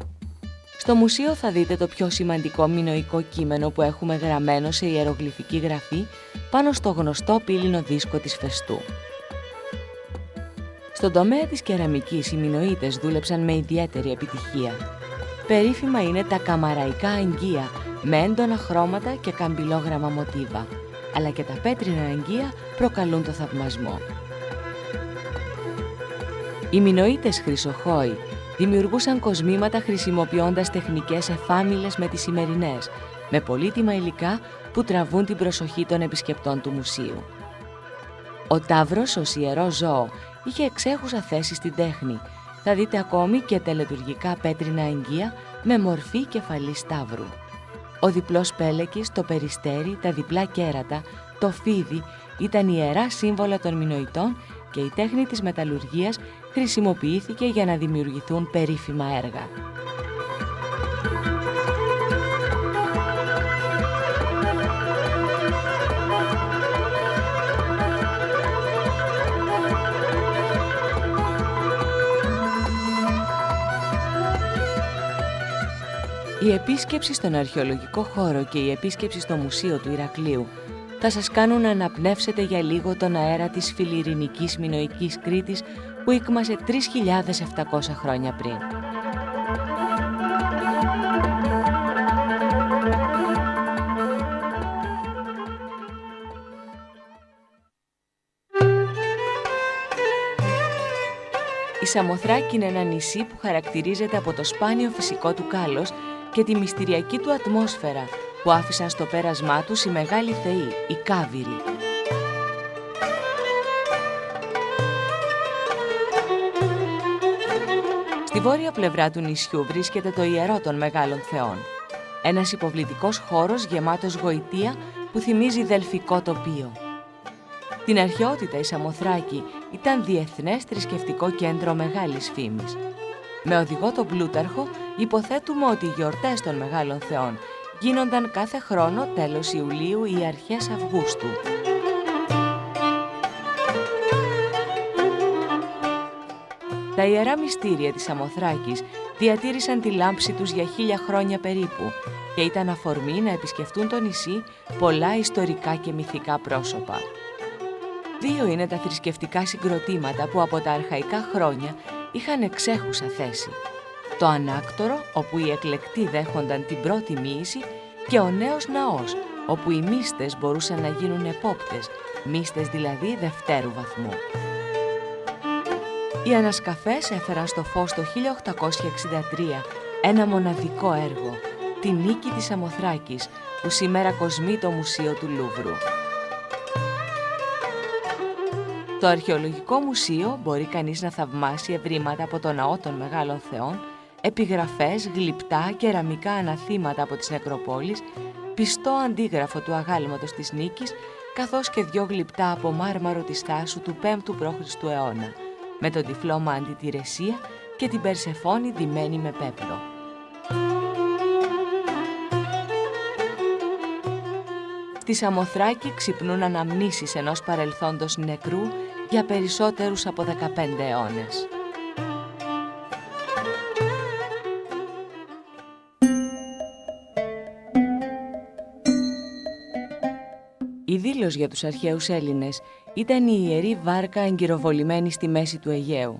Στο μουσείο θα δείτε το πιο σημαντικό μινωικό κείμενο που έχουμε γραμμένο σε ιερογλυφική γραφή πάνω στο γνωστό πύληνο δίσκο της Φεστού. Στον τομέα της κεραμικής οι Μινωίτες δούλεψαν με ιδιαίτερη επιτυχία. Περίφημα είναι τα καμαραϊκά αγγεία με έντονα χρώματα και καμπυλόγραμμα μοτίβα, αλλά και τα πέτρινα αγγεία προκαλούν το θαυμασμό. Οι Μινωίτες χρυσοχόοι δημιουργούσαν κοσμήματα χρησιμοποιώντας τεχνικές εφάμιλες με τις σημερινές, με πολύτιμα υλικά που τραβούν την προσοχή των επισκεπτών του μουσείου. Ο ταύρος ως ιερό ζώο είχε εξέχουσα θέση στην τέχνη. Θα δείτε ακόμη και τελετουργικά πέτρινα αγγεία με μορφή κεφαλής ταύρου. Ο διπλός πέλεκης, το περιστέρι, τα διπλά κέρατα, το φίδι ήταν ιερά σύμβολα των Μινωιτών και η τέχνη της μεταλλουργίας χρησιμοποιήθηκε για να δημιουργηθούν περίφημα έργα. Η επίσκεψη στον αρχαιολογικό χώρο και η επίσκεψη στο Μουσείο του Ηρακλείου θα σας κάνουν να αναπνεύσετε για λίγο τον αέρα της φιλιρινικής μινωικής Κρήτης που ήκμασε 3.700 χρόνια πριν. Η Σαμοθράκη είναι ένα νησί που χαρακτηρίζεται από το σπάνιο φυσικό του κάλος και τη μυστηριακή του ατμόσφαιρα που άφησαν στο πέρασμά τους οι μεγάλοι θεοί, οι Κάβυροι. Στη βόρεια πλευρά του νησιού βρίσκεται το ιερό των μεγάλων θεών. Ένας υποβλητικός χώρος γεμάτος γοητεία που θυμίζει δελφικό τοπίο. Την αρχαιότητα η Σαμοθράκη ήταν διεθνές θρησκευτικό κέντρο μεγάλης φήμης. Με οδηγό τον Πλούταρχο υποθέτουμε ότι οι γιορτές των μεγάλων θεών γίνονταν κάθε χρόνο τέλος Ιουλίου ή αρχές Αυγούστου. Τα ιερά μυστήρια της Σαμοθράκης διατήρησαν τη λάμψη τους για 1000 χρόνια περίπου και ήταν αφορμή να επισκεφτούν το νησί πολλά ιστορικά και μυθικά πρόσωπα. 2 είναι τα θρησκευτικά συγκροτήματα που από τα αρχαϊκά χρόνια είχαν εξέχουσα θέση. Το Ανάκτορο, όπου οι εκλεκτοί δέχονταν την πρώτη μοίηση, και ο Νέος Ναός, όπου οι μύστες μπορούσαν να γίνουν επόπτες, μύστες δηλαδή δευτέρου βαθμού. Οι ανασκαφές έφεραν στο φως το 1863 ένα μοναδικό έργο, τη νίκη της Σαμοθράκης, που σήμερα κοσμεί το Μουσείο του Λούβρου. Το Αρχαιολογικό Μουσείο μπορεί κανείς να θαυμάσει ευρήματα από το Ναό των Μεγάλων Θεών, επιγραφές, γλυπτά, κεραμικά αναθήματα από τις νεκροπόλεις, πιστό αντίγραφο του αγάλματος της νίκης, καθώς και 2 γλυπτά από μάρμαρο της Θάσου του 5ου π.Χ. αιώνα, με τον τυφλό Μάντη τη Ρεσία και την Περσεφόνη ντυμένη με πέπλο. Στη Σαμοθράκη ξυπνούν αναμνήσεις ενός παρελθόντος νεκρού για περισσότερους από 15 αιώνες. Η Δήλος για τους αρχαίους Έλληνες ήταν η ιερή βάρκα εγκυροβολημένη στη μέση του Αιγαίου.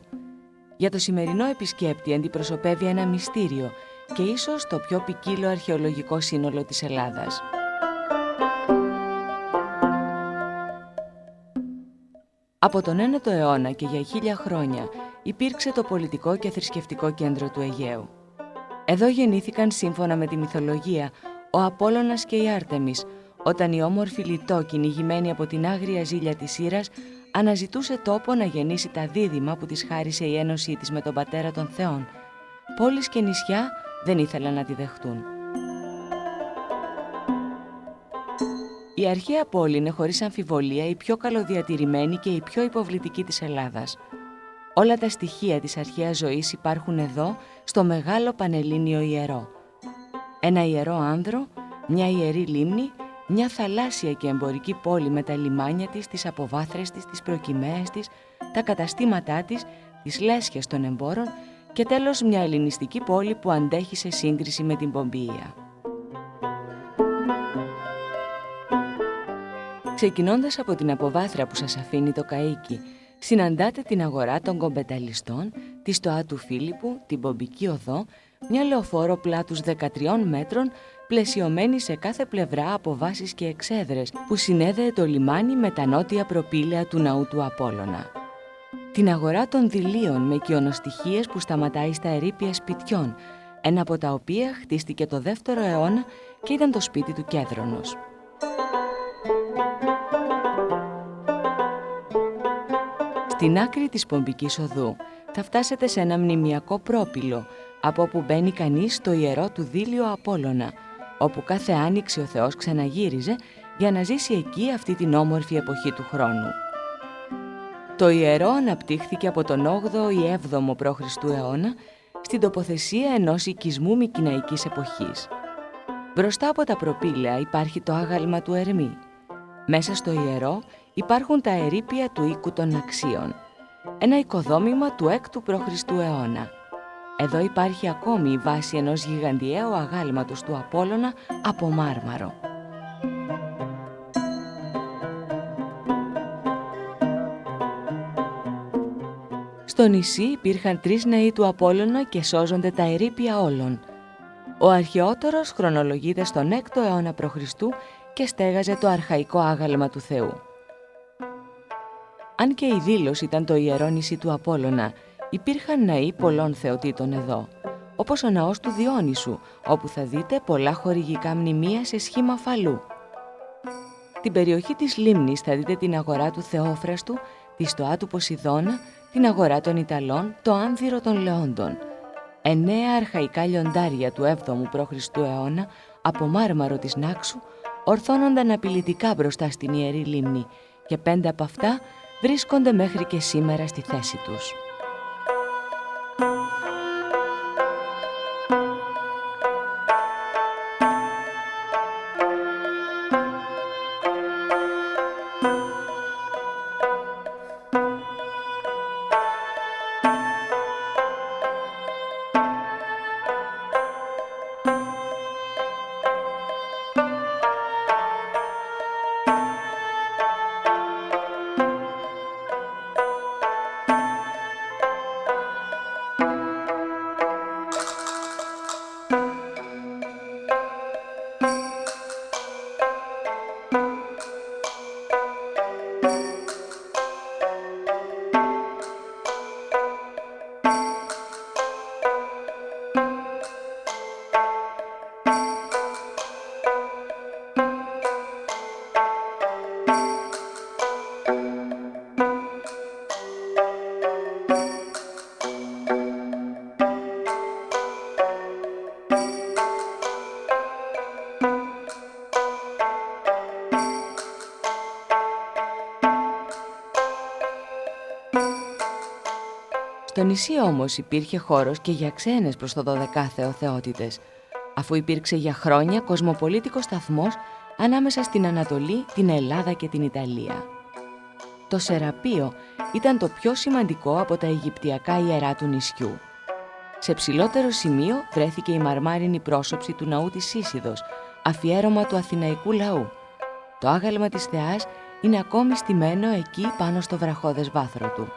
Για το σημερινό επισκέπτη αντιπροσωπεύει ένα μυστήριο και ίσως το πιο ποικίλο αρχαιολογικό σύνολο της Ελλάδας. Από τον 9ο αιώνα και για 1000 χρόνια υπήρξε το πολιτικό και θρησκευτικό κέντρο του Αιγαίου. Εδώ γεννήθηκαν σύμφωνα με τη μυθολογία ο Απόλλωνας και η Άρτεμις, όταν η όμορφη Λιτό, κυνηγημένη από την άγρια ζήλια της Ήρας, αναζητούσε τόπο να γεννήσει τα δίδυμα που της χάρισε η ένωσή της με τον πατέρα των θεών. Πόλεις και νησιά δεν ήθελαν να τη δεχτούν. Η αρχαία πόλη είναι χωρίς αμφιβολία η πιο καλοδιατηρημένη και η πιο υποβλητική της Ελλάδας. Όλα τα στοιχεία της αρχαίας ζωής υπάρχουν εδώ, στο μεγάλο Πανελλήνιο ιερό. Ένα ιερό άνδρο, μια ιερή λίμνη, μια θαλάσσια και εμπορική πόλη με τα λιμάνια της, τις αποβάθρες της, τις προκυμαίες της, τα καταστήματά της, τις λέσχες των εμπόρων και τέλος μια ελληνιστική πόλη που αντέχει σε σύγκριση με την Πομπία. Ξεκινώντας από την αποβάθρα που σας αφήνει το καΐκι, συναντάτε την αγορά των κομπεταλιστών, τη στοά του Φίλιππου, την Πομπική οδό, μια λεωφόρο πλάτους 13 μέτρων, πλαισιωμένη σε κάθε πλευρά από βάσεις και εξέδρες, που συνέδεε το λιμάνι με τα νότια προπήλαια του ναού του Απόλλωνα. Την αγορά των Δηλίων με οικειονοστοιχίες που σταματάει στα ερείπια σπιτιών, ένα από τα οποία χτίστηκε το 2ο αιώνα και ήταν το σπίτι του Κέδρονος. Στην άκρη της Πομπικής οδού θα φτάσετε σε ένα μνημιακό πρόπυλο, από όπου μπαίνει κανείς στο ιερό του Δήλιο Απόλλωνα, όπου κάθε άνοιξη ο Θεός ξαναγύριζε για να ζήσει εκεί αυτή την όμορφη εποχή του χρόνου. Το ιερό αναπτύχθηκε από τον 8ο ή 7ο π.Χ. αιώνα στην τοποθεσία ενός οικισμού μικηναϊκής εποχής. Μπροστά από τα προπήλαια υπάρχει το άγαλμα του Ερμή. Μέσα στο ιερό υπάρχουν τα ερείπια του οίκου των Αξίων, ένα οικοδόμημα του 6ου π.Χ. αιώνα. Εδώ υπάρχει ακόμη η βάση ενός γιγαντιαίου αγάλματος του Απόλλωνα από μάρμαρο. Στο νησί υπήρχαν 3 ναοί του Απόλλωνα και σώζονται τα ερείπια όλων. Ο αρχαιότερος χρονολογείται στον 6ο αιώνα π.Χ. και στέγαζε το αρχαϊκό άγαλμα του Θεού. Αν και η Δήλος ήταν το ιερό νησί του Απόλλωνα, Υπήρχαν ναοί πολλών θεοτήτων εδώ, όπως ο ναός του Διόνυσου, όπου θα δείτε πολλά χορηγικά μνημεία σε σχήμα φαλού. Την περιοχή της λίμνης θα δείτε την αγορά του Θεόφραστου, τη στοά του Ποσειδώνα, την αγορά των Ιταλών, το άνθυρο των Λεόντων. 9 αρχαϊκά λιοντάρια του 7ου π.Χ. αιώνα από μάρμαρο της Νάξου ορθώνονταν απειλητικά μπροστά στην Ιερή Λίμνη και 5 από αυτά βρίσκονται μέχρι και σήμερα στη θέση τους. Στο νησί όμως υπήρχε χώρος και για ξένες προς το 12άθεο θεότητες, αφού υπήρξε για χρόνια κοσμοπολίτικος σταθμός ανάμεσα στην Ανατολή, την Ελλάδα και την Ιταλία. Το Σεραπείο ήταν το πιο σημαντικό από τα Αιγυπτιακά ιερά του νησιού. Σε ψηλότερο σημείο βρέθηκε η μαρμάρινη πρόσωψη του ναού της Σύσιδος, αφιέρωμα του αθηναϊκού λαού. Το άγαλμα της θεάς είναι ακόμη στημένο εκεί πάνω στο βραχώδες βάθρο του.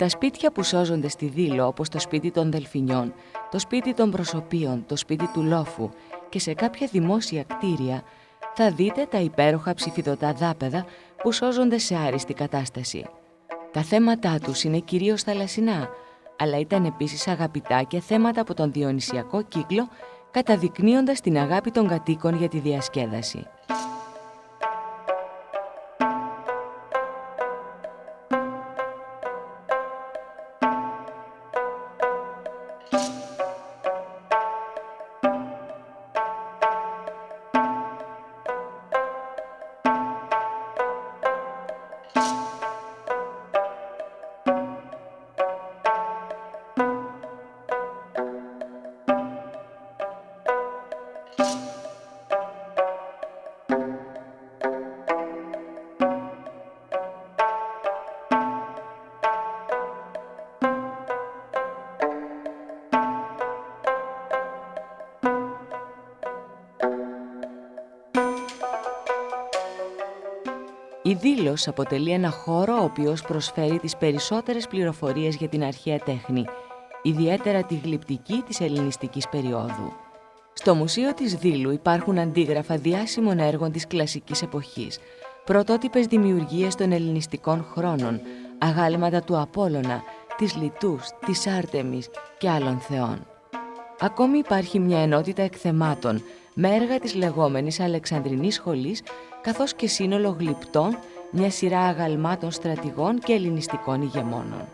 Στα σπίτια που σώζονται στη Δήλο, όπως το σπίτι των Δελφινιών, το σπίτι των Προσωπίων, το σπίτι του Λόφου και σε κάποια δημόσια κτίρια, θα δείτε τα υπέροχα ψηφιδωτά δάπεδα που σώζονται σε άριστη κατάσταση. Τα θέματά τους είναι κυρίως θαλασσινά, αλλά ήταν επίσης αγαπητά και θέματα από τον διονυσιακό κύκλο, καταδεικνύοντας την αγάπη των κατοίκων για τη διασκέδαση. Η Δήλος αποτελεί ένα χώρο ο οποίος προσφέρει τις περισσότερες πληροφορίες για την αρχαία τέχνη, ιδιαίτερα τη γλυπτική της ελληνιστικής περίοδου. Στο Μουσείο της Δήλου υπάρχουν αντίγραφα διάσημων έργων της κλασικής εποχής, πρωτότυπες δημιουργίες των ελληνιστικών χρόνων, αγάλματα του Απόλλωνα, της Λιτούς, της Άρτεμις και άλλων θεών. Ακόμη υπάρχει μια ενότητα εκθεμάτων με έργα της λεγόμενης Αλεξανδρινής Σχολής, καθώς και σύνολο γλυπτών, μια σειρά αγαλμάτων στρατηγών και ελληνιστικών ηγεμόνων.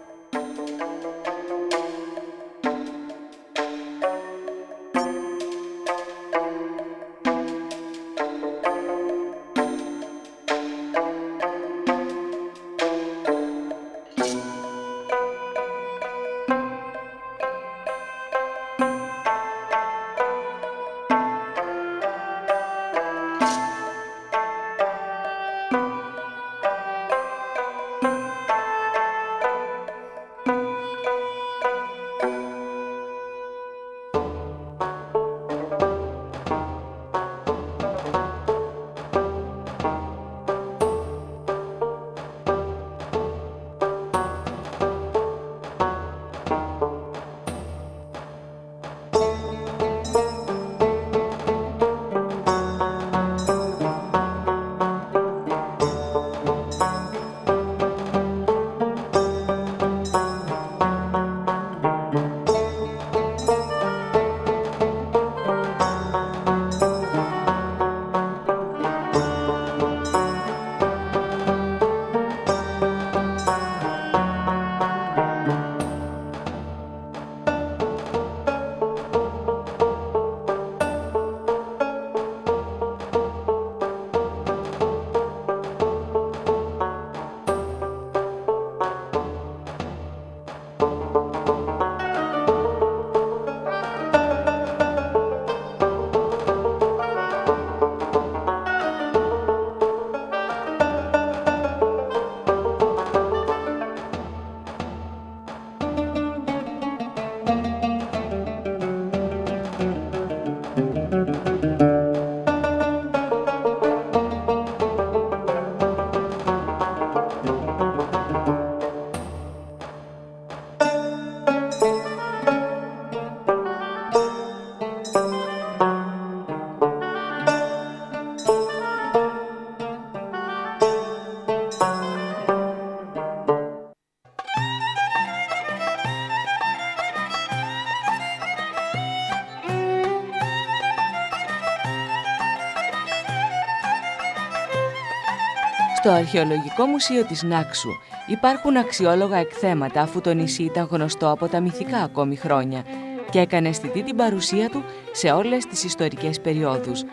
Στο Αρχαιολογικό Μουσείο της Νάξου υπάρχουν αξιόλογα εκθέματα, αφού το νησί ήταν γνωστό από τα μυθικά ακόμη χρόνια και έκανε αισθητή την παρουσία του σε όλες τις ιστορικές περιόδους,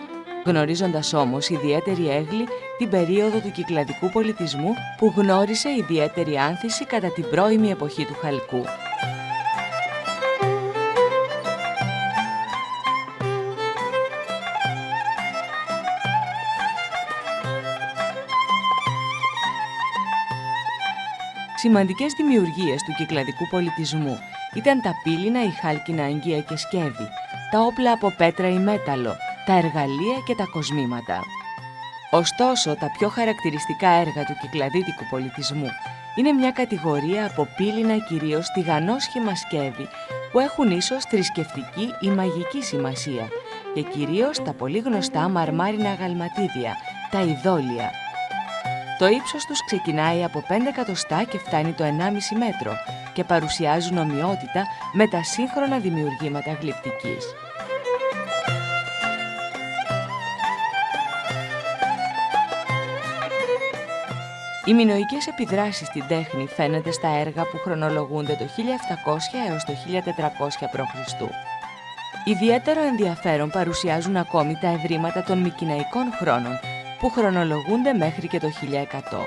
γνωρίζοντας όμως ιδιαίτερη έγκλη την περίοδο του κυκλαδικού πολιτισμού που γνώρισε ιδιαίτερη άνθηση κατά την πρώιμη εποχή του Χαλκού. Σημαντικές δημιουργίες του κυκλαδικού πολιτισμού ήταν τα πύληνα, η χάλκινα αγγεία και σκεύη, τα όπλα από πέτρα ή μέταλλο, τα εργαλεία και τα κοσμήματα. Ωστόσο, τα πιο χαρακτηριστικά έργα του κυκλαδίτικου πολιτισμού είναι μια κατηγορία από πύληνα, κυρίως τηγανόσχημα σκεύη, που έχουν ίσως θρησκευτική ή μαγική σημασία, και κυρίως τα πολύ γνωστά μαρμάρινα αγαλματίδια, τα ειδόλια. Το ύψος τους ξεκινάει από 5 εκατοστά και φτάνει το 1,5 μέτρο και παρουσιάζουν ομοιότητα με τα σύγχρονα δημιουργήματα γλυπτικής. Οι μινωικές επιδράσεις στην τέχνη φαίνεται στα έργα που χρονολογούνται το 1700 έως το 1400 π.Χ. Ιδιαίτερο ενδιαφέρον παρουσιάζουν ακόμη τα ευρήματα των μικηναϊκών χρόνων, που χρονολογούνται μέχρι και το 1100.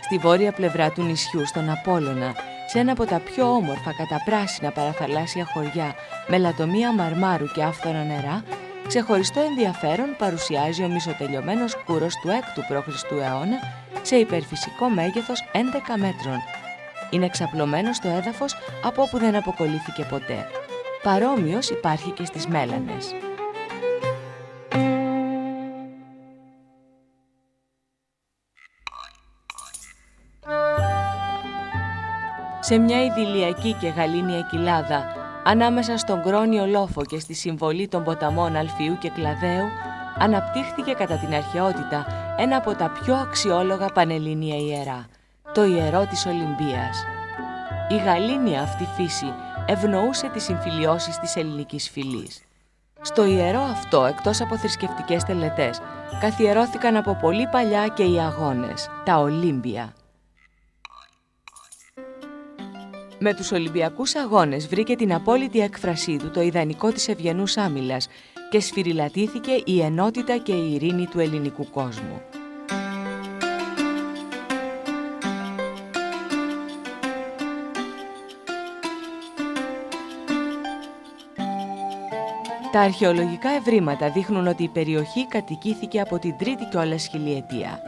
Στη βόρεια πλευρά του νησιού, στον Απόλλωνα, σε ένα από τα πιο όμορφα καταπράσινα παραθαλάσσια χωριά με λατομεία μαρμάρου και άφθονα νερά, ξεχωριστό ενδιαφέρον παρουσιάζει ο μισοτελειωμένος κούρος του 6ου π.Χ. αιώνα σε υπερφυσικό μέγεθος 11 μέτρων. Είναι εξαπλωμένος στο έδαφος από όπου δεν αποκολλήθηκε ποτέ. Παρόμοιος υπάρχει και στις Μέλανες. Σε μια ιδηλιακή και γαλήνια κοιλάδα, ανάμεσα στον Κρόνιο Λόφο και στη συμβολή των ποταμών Αλφιού και Κλαδαίου, αναπτύχθηκε κατά την αρχαιότητα ένα από τα πιο αξιόλογα πανελλήνια ιερά, το ιερό της Ολυμπίας. Η γαλήνια αυτή φύση ευνοούσε τις συμφιλιώσεις της ελληνικής φυλής. Στο ιερό αυτό, εκτός από θρησκευτικές τελετές, καθιερώθηκαν από πολύ παλιά και οι αγώνες, τα Ολύμπια. Με τους Ολυμπιακούς Αγώνες βρήκε την απόλυτη έκφρασή του το ιδανικό της ευγενούς άμυλας και σφυριλατήθηκε η ενότητα και η ειρήνη του ελληνικού κόσμου. Τα αρχαιολογικά ευρήματα δείχνουν ότι η περιοχή κατοικήθηκε από την τρίτη κιόλας χιλιετία.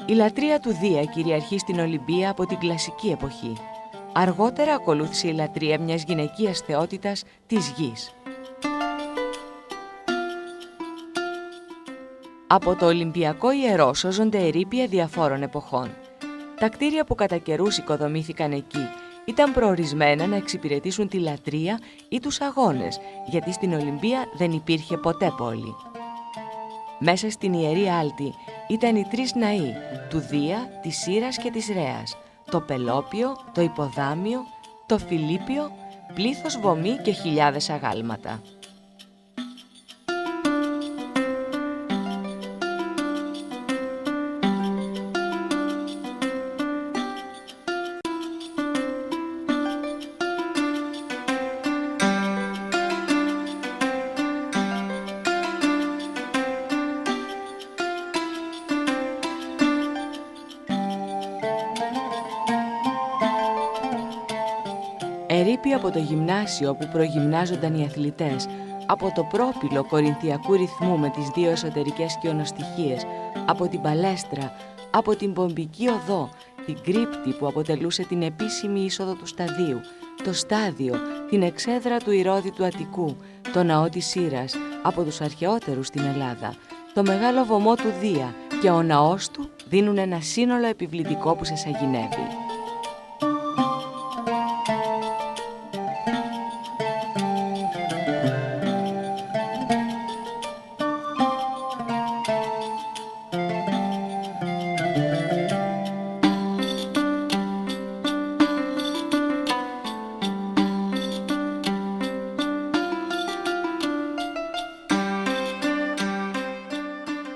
Η λατρεία του Δία κυριαρχεί στην Ολυμπία από την κλασική εποχή. Αργότερα ακολούθησε η λατρεία μιας γυναικείας θεότητας της γης. Από το Ολυμπιακό ιερό σώζονται ερείπια διαφόρων εποχών. Τα κτίρια που κατά καιρούς οικοδομήθηκαν εκεί ήταν προορισμένα να εξυπηρετήσουν τη λατρεία ή τους αγώνες, γιατί στην Ολυμπία δεν υπήρχε ποτέ πόλη. Μέσα στην Ιερή Άλτη ήταν οι τρεις ναοί, του Δία, της Σύρας και της Ρέας, το Πελόπιο, το Υποδάμιο, το Φιλίππιο, πλήθος βωμή και χιλιάδες αγάλματα. Ερείπια από το γυμνάσιο όπου προγυμνάζονταν οι αθλητές, από το πρόπυλο κορινθιακού ρυθμού με τις δύο εσωτερικές σκιονοστοιχίες, από την παλέστρα, από την πομπική οδό, την κρύπτη που αποτελούσε την επίσημη είσοδο του σταδίου, το στάδιο, την εξέδρα του Ηρώδη Αττικού, το ναό της Σύρας, από τους αρχαιότερους στην Ελλάδα, το μεγάλο βωμό του Δία και ο ναός του δίνουν ένα σύνολο επιβλητικό που σε σαγηνεύει.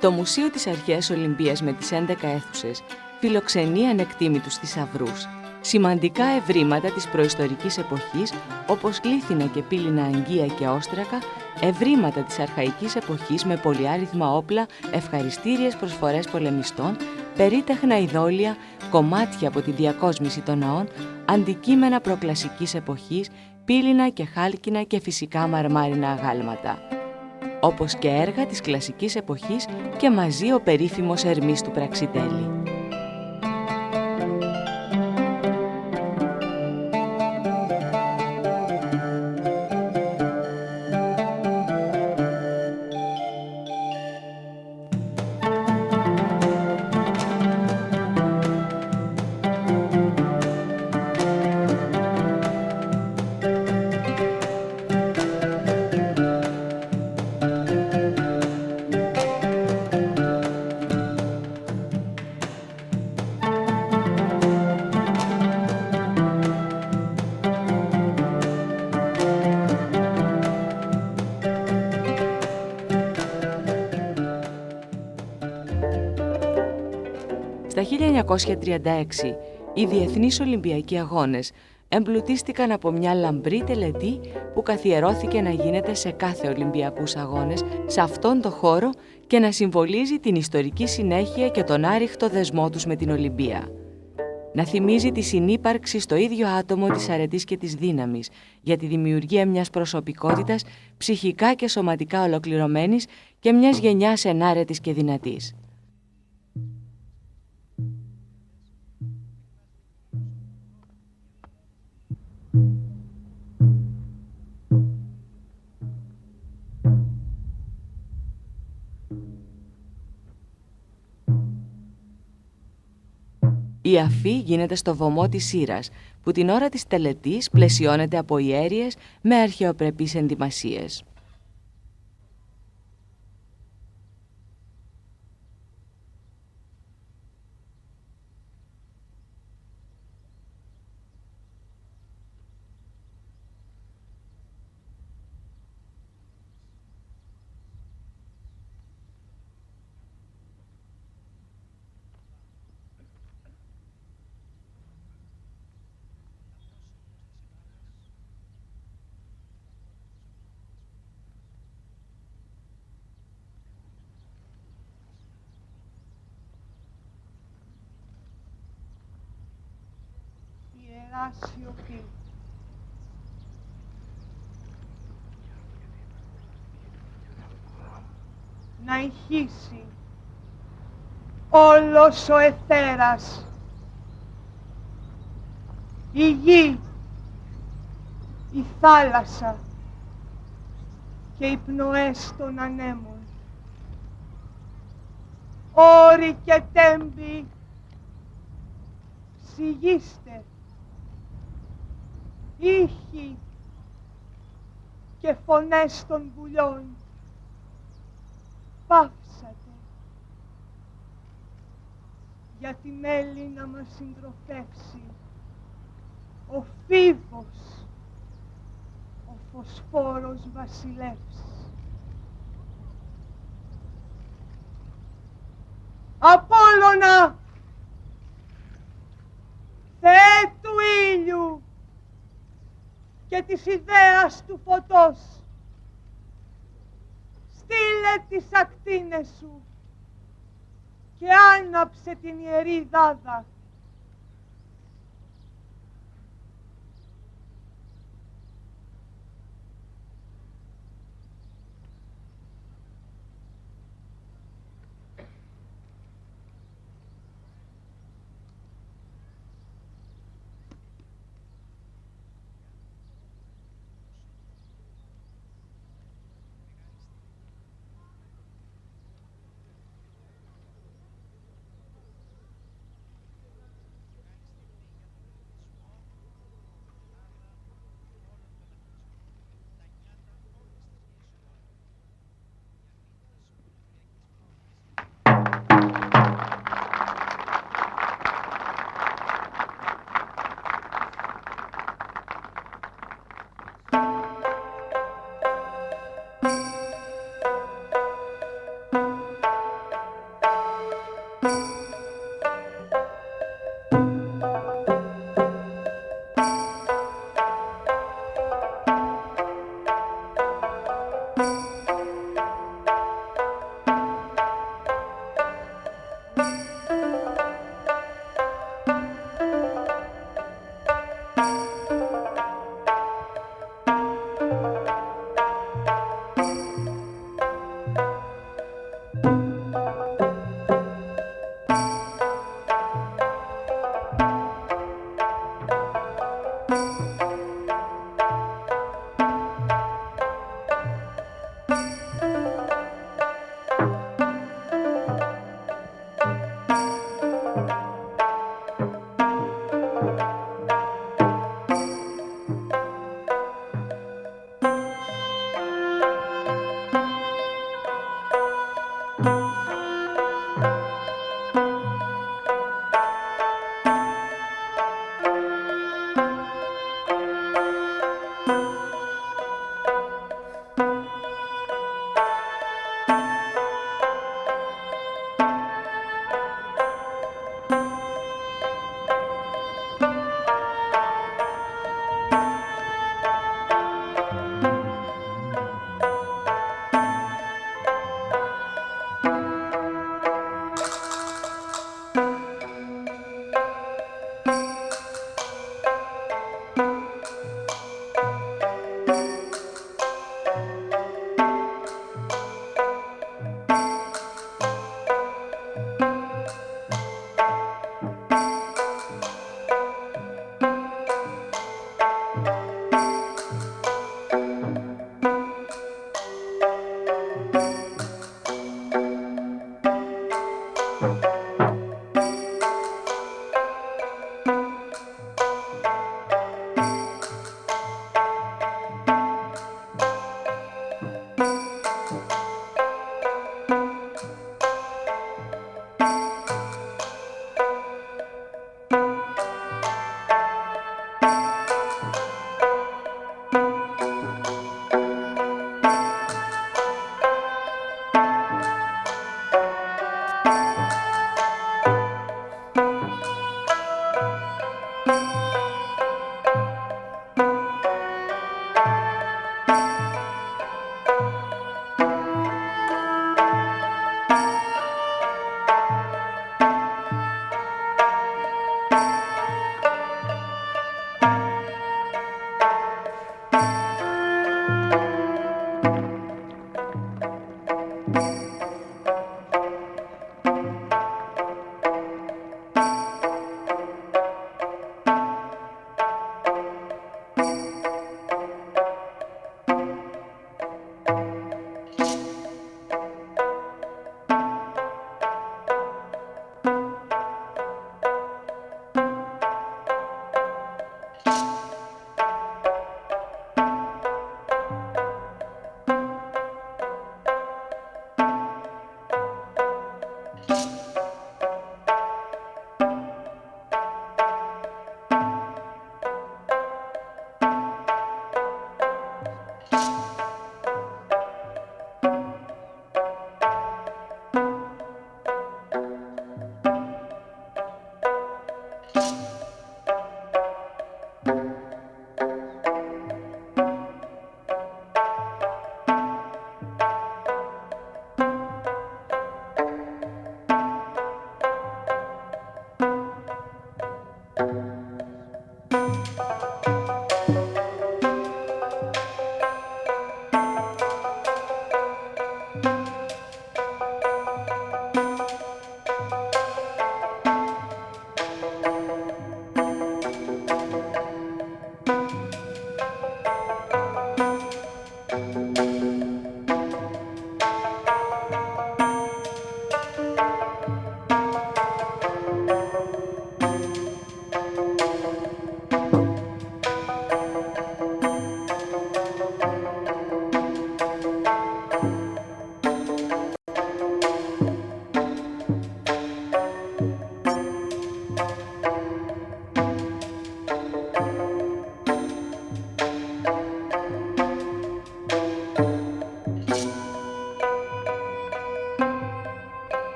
Το Μουσείο της Αρχαίας Ολυμπίας με τις 11 αίθουσες φιλοξενεί ανεκτήμητους θησαυρούς. Σημαντικά ευρήματα της προϊστορικής εποχής, όπως λίθινα και πύληνα αγγεία και όστρακα, ευρήματα της αρχαϊκής εποχής με πολυάριθμα όπλα, ευχαριστήριες προσφορές πολεμιστών, περίτεχνα ειδόλια, κομμάτια από τη διακόσμηση των ναών, αντικείμενα προκλασικής εποχής, πύληνα και χάλκινα και φυσικά μαρμάρινα αγάλματα. Όπως και έργα της κλασικής εποχής και μαζί ο περίφημος Ερμής του Πραξιτέλη. Στα 1936, οι Διεθνείς Ολυμπιακοί Αγώνες εμπλουτίστηκαν από μια λαμπρή τελετή που καθιερώθηκε να γίνεται σε κάθε Ολυμπιακούς Αγώνες σε αυτόν τον χώρο και να συμβολίζει την ιστορική συνέχεια και τον άρρηχτο δεσμό τους με την Ολυμπία. Να θυμίζει τη συνύπαρξη στο ίδιο άτομο της αρετής και της δύναμης για τη δημιουργία μιας προσωπικότητας ψυχικά και σωματικά ολοκληρωμένης και μιας γενιάς ενάρετης και δυνατής. Η αφή γίνεται στο βωμό της Σύρας, που την ώρα της τελετής πλαισιώνεται από ιέριες με αρχαιοπρεπείς ενδυμασίες. αργά σιωπή. Να ηχήσει όλος ο αιθέρας, η γη, η θάλασσα και οι πνοές των ανέμων. Όροι και τέμποι, σιγήστε, ήχοι και φωνές των πουλιών, πάυσατε, για την Έλλη να μας συντροφεύσει ο Φίβος, ο φωσφόρος βασιλεύς. Απόλλωνα, Θεέ του ήλιου και της ιδέας του φωτός, στείλε τις ακτίνες σου και άναψε την ιερή δάδα.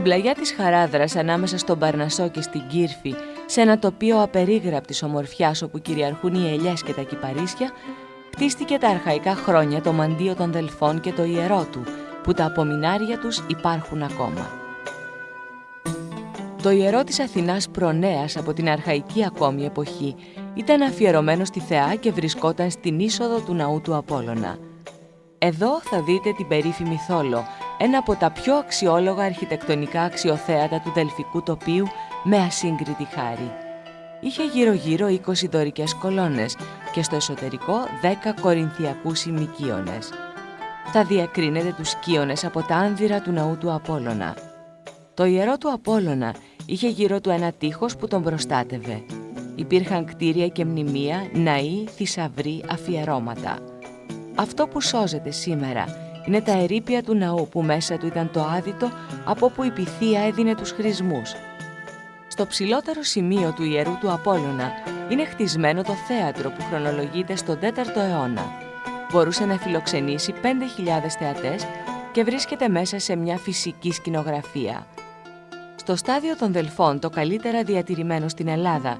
πλαγιά της Χαράδρας, ανάμεσα στον Παρνασσό και στην Κύρφη, σε ένα τοπίο απερίγραπτης ομορφιάς όπου κυριαρχούν οι ελιές και τα κυπαρίσια, χτίστηκε τα αρχαϊκά χρόνια το μαντίο των Δελφών και το ιερό του, που τα απομεινάρια τους υπάρχουν ακόμα. Το ιερό της Αθηνάς Προνέας από την αρχαϊκή ακόμη εποχή ήταν αφιερωμένο στη θεά και βρισκόταν στην είσοδο του ναού του Απόλλωνα. Εδώ θα δείτε την περίφημη Θόλο, ένα από τα πιο αξιόλογα αρχιτεκτονικά αξιοθέατα του δελφικού τοπίου με ασύγκριτη χάρη. Είχε γύρω-γύρω 20 δωρικές κολόνες και στο εσωτερικό 10 κορινθιακούς ημικίονες. Θα διακρίνετε τους σκίονες από τα άνδυρα του ναού του Απόλλωνα. Το ιερό του Απόλλωνα είχε γύρω του ένα τείχος που τον προστάτευε. Υπήρχαν κτίρια και μνημεία, ναοί, θησαυροί, αφιερώματα. Αυτό που σώζεται σήμερα είναι τα ερείπια του ναού που μέσα του ήταν το άδυτο από όπου η Πυθία έδινε τους χρησμούς. Στο ψηλότερο σημείο του ιερού του Απόλλωνα είναι χτισμένο το θέατρο που χρονολογείται στον 4ο αιώνα. Μπορούσε να φιλοξενήσει 5.000 θεατές και βρίσκεται μέσα σε μια φυσική σκηνογραφία. Στο στάδιο των Δελφών, το καλύτερα διατηρημένο στην Ελλάδα,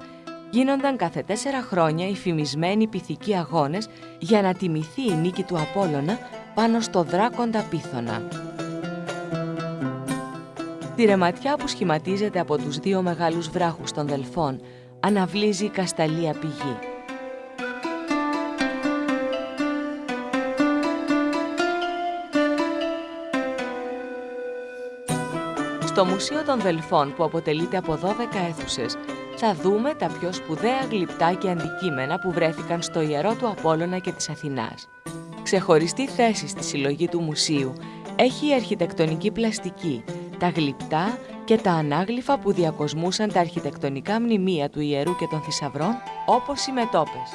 γίνονταν κάθε 4 χρόνια οι φημισμένοι πυθικοί αγώνες για να τιμηθεί η νίκη του Απόλλωνα πάνω στο δράκοντα Πύθωνα. Τη ρεματιά που σχηματίζεται από τους 2 μεγάλους βράχους των Δελφών αναβλύζει η Κασταλία πηγή. Στο Μουσείο των Δελφών, που αποτελείται από 12 αίθουσες, θα δούμε τα πιο σπουδαία γλυπτά και αντικείμενα που βρέθηκαν στο ιερό του Απόλλωνα και της Αθηνάς. Ξεχωριστή θέση στη συλλογή του μουσείου έχει η αρχιτεκτονική πλαστική, τα γλυπτά και τα ανάγλυφα που διακοσμούσαν τα αρχιτεκτονικά μνημεία του ιερού και των θησαυρών, όπως οι μετώπες.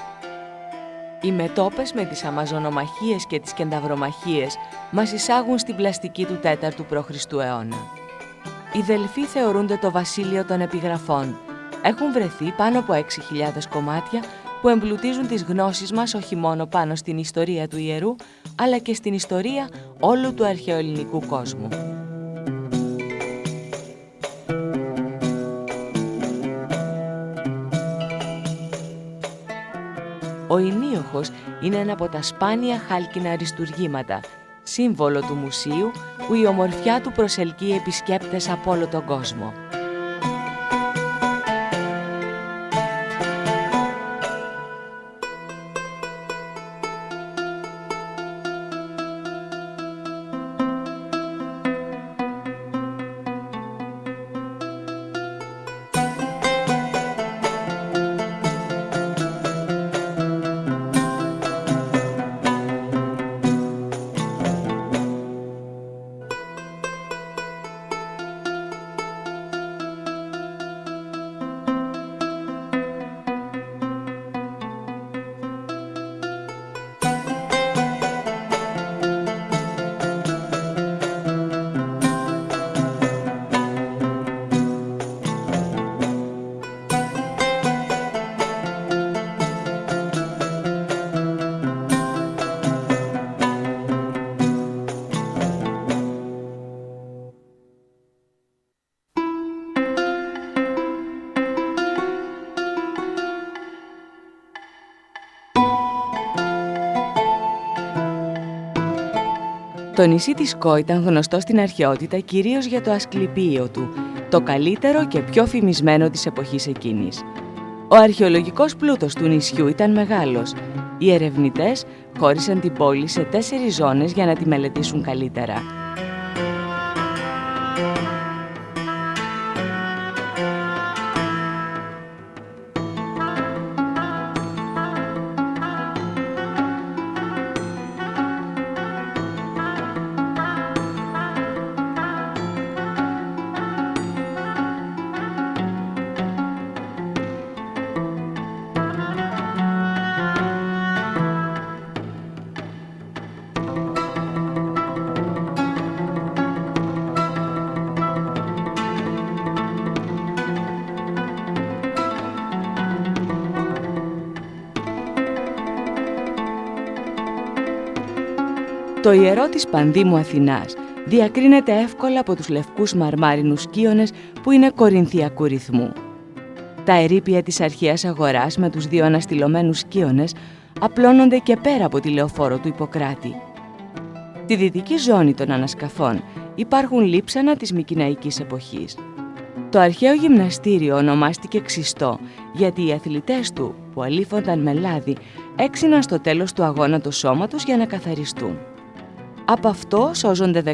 Οι μετώπες με τις αμαζονομαχίες και τις κενταυρομαχίες μας εισάγουν στην πλαστική του 4ου π.Χ. αιώνα. Οι Δελφοί θεωρούνται το βασίλειο των επιγραφών. Έχουν βρεθεί πάνω από 6.000 κομμάτια που εμπλουτίζουν τις γνώσεις μας όχι μόνο πάνω στην ιστορία του ιερού, αλλά και στην ιστορία όλου του αρχαιοελληνικού κόσμου. Ο Ηνίοχος είναι ένα από τα σπάνια χάλκινα αριστουργήματα, σύμβολο του μουσείου που η ομορφιά του προσελκύει επισκέπτες από όλο τον κόσμο. Το νησί της Κο ήταν γνωστό στην αρχαιότητα κυρίως για το ασκληπείο του, το καλύτερο και πιο φημισμένο της εποχής εκείνης. Ο αρχαιολογικός πλούτος του νησιού ήταν μεγάλος. Οι ερευνητές χώρισαν την πόλη σε 4 ζώνες για να τη μελετήσουν καλύτερα. Το ιερό της Πανδήμου Αθηνάς διακρίνεται εύκολα από τους λευκούς μαρμάρινους σκίονες που είναι κορινθιακού ρυθμού. Τα ερείπια της αρχαίας αγοράς με τους δύο αναστηλωμένους σκίονες απλώνονται και πέρα από τη λεωφόρο του Ιπποκράτη. Στη δυτική ζώνη των ανασκαφών υπάρχουν λείψανα της Μικηναϊκής εποχής. Το αρχαίο γυμναστήριο ονομάστηκε Ξιστό γιατί οι αθλητές του, που αλήφονταν με λάδι, έξυναν στο τέλος του αγώνα το σώμα τους για να καθαριστούν. Από αυτό σώζονται 17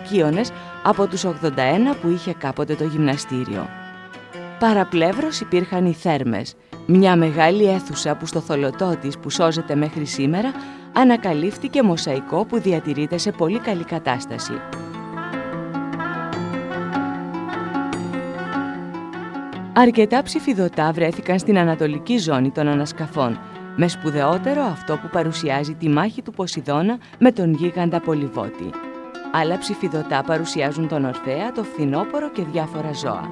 κύονες από τους 81 που είχε κάποτε το γυμναστήριο. Παραπλεύρως υπήρχαν οι θέρμες, μια μεγάλη αίθουσα που στο θολωτό της που σώζεται μέχρι σήμερα ανακαλύφθηκε μοσαϊκό που διατηρείται σε πολύ καλή κατάσταση. Αρκετά ψηφιδωτά βρέθηκαν στην ανατολική ζώνη των ανασκαφών, με σπουδαιότερο αυτό που παρουσιάζει τη μάχη του Ποσειδώνα με τον γίγαντα Πολυβότη. Άλλα ψηφιδωτά παρουσιάζουν τον Ορφέα, το φθινόπορο και διάφορα ζώα.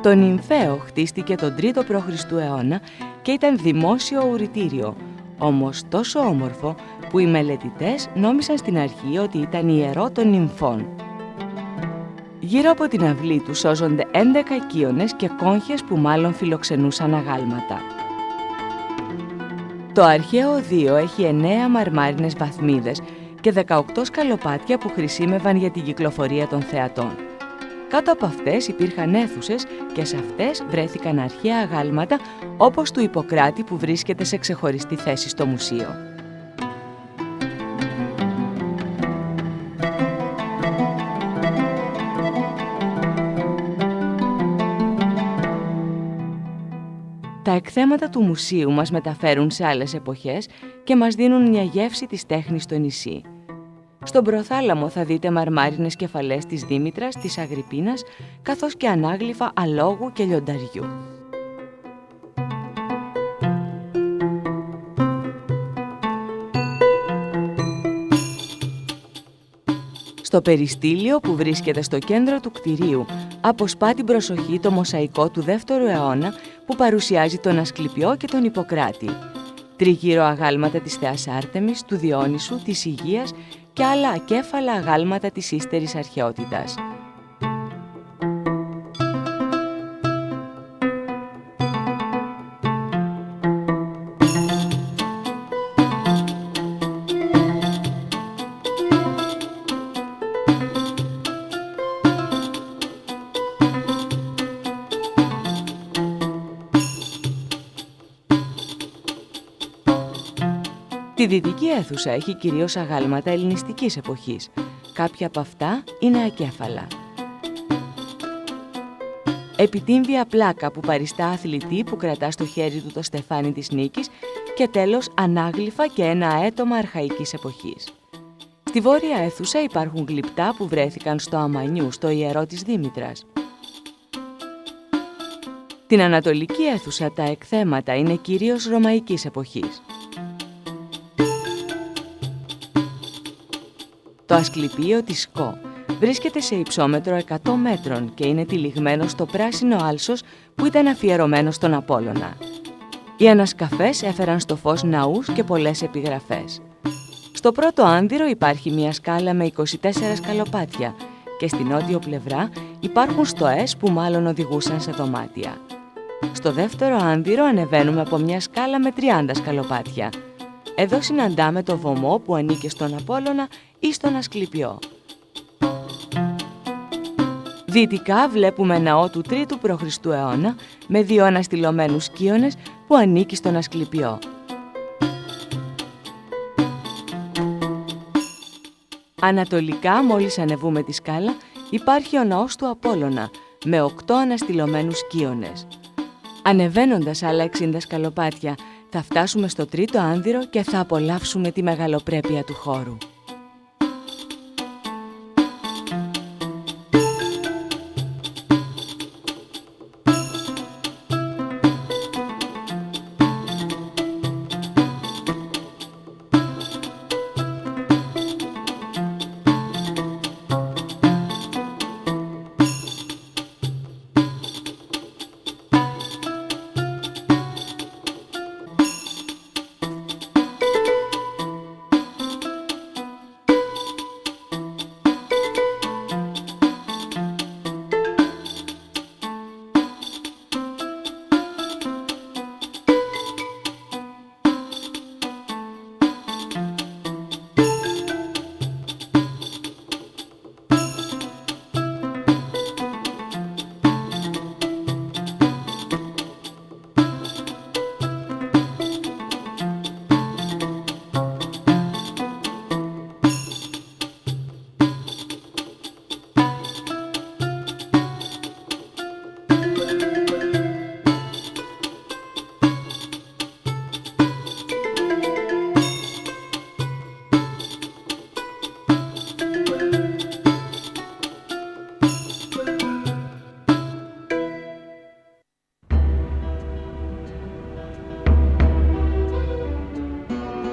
Το Νυμφαίο χτίστηκε τον 3ο π.Χ. αιώνα και ήταν δημόσιο ουρητήριο, όμως τόσο όμορφο που οι μελετητές νόμισαν στην αρχή ότι ήταν ιερό των νυμφών. Γύρω από την αυλή του σώζονται 11 κύονες και κόγχες που μάλλον φιλοξενούσαν αγάλματα. Το αρχαίο οδείο έχει 9 μαρμάρινες βαθμίδες και 18 σκαλοπάτια που χρησίμευαν για την κυκλοφορία των θεατών. Κάτω από αυτές υπήρχαν αίθουσες και σε αυτές βρέθηκαν αρχαία αγάλματα όπως του Ιπποκράτη που βρίσκεται σε ξεχωριστή θέση στο μουσείο. Τα εκθέματα του μουσείου μας μεταφέρουν σε άλλες εποχές και μας δίνουν μια γεύση της τέχνης στο νησί. Στον προθάλαμο θα δείτε μαρμάρινες κεφαλές της Δήμητρας, της Αγριππίνας, καθώς και ανάγλυφα αλόγου και λιονταριού. Στο περιστήλιο που βρίσκεται στο κέντρο του κτηρίου αποσπά την προσοχή το μοσαϊκό του 2ου αιώνα που παρουσιάζει τον Ασκληπιό και τον Ιπποκράτη. Τριγύρω αγάλματα της θεάς Άρτεμις, του Διόνυσου, της Υγείας και άλλα ακέφαλα αγάλματα της ύστερης αρχαιότητας. Τη δυτική αίθουσα έχει κυρίως αγάλματα ελληνιστικής εποχής. Κάποια από αυτά είναι ακέφαλα. Επιτύμβια πλάκα που παριστά αθλητή που κρατά στο χέρι του το στεφάνι της νίκης και τέλος ανάγλυφα και ένα αέτομα αρχαϊκής εποχής. Στη βόρεια αίθουσα υπάρχουν γλυπτά που βρέθηκαν στο Αμανιού, στο ιερό της Δήμητρας. Την ανατολική αίθουσα τα εκθέματα είναι κυρίως ρωμαϊκής εποχής. Το Ασκληπείο της Σκο βρίσκεται σε υψόμετρο 100 μέτρων και είναι τυλιγμένο στο πράσινο άλσος που ήταν αφιερωμένο στον Απόλλωνα. Οι ανασκαφές έφεραν στο φως ναούς και πολλές επιγραφές. Στο πρώτο άνδυρο υπάρχει μια σκάλα με 24 σκαλοπάτια και στην νότιο πλευρά υπάρχουν στοές που μάλλον οδηγούσαν σε δωμάτια. Στο δεύτερο άνδυρο ανεβαίνουμε από μια σκάλα με 30 σκαλοπάτια. Εδώ συναντάμε το βωμό που ανήκε στον Απόλλωνα ή στον Ασκληπιό. Δυτικά βλέπουμε ναό του 3ου π.Χ. αιώνα με 2 αναστηλωμένους σκίονες που ανήκει στον Ασκληπιό. Ανατολικά, μόλις ανεβούμε τη σκάλα, υπάρχει ο ναός του Απόλλωνα με 8 αναστηλωμένους σκίονες. Ανεβαίνοντας άλλα 60 σκαλοπάτια, θα φτάσουμε στο 3ο άνδυρο και θα απολαύσουμε τη μεγαλοπρέπεια του χώρου.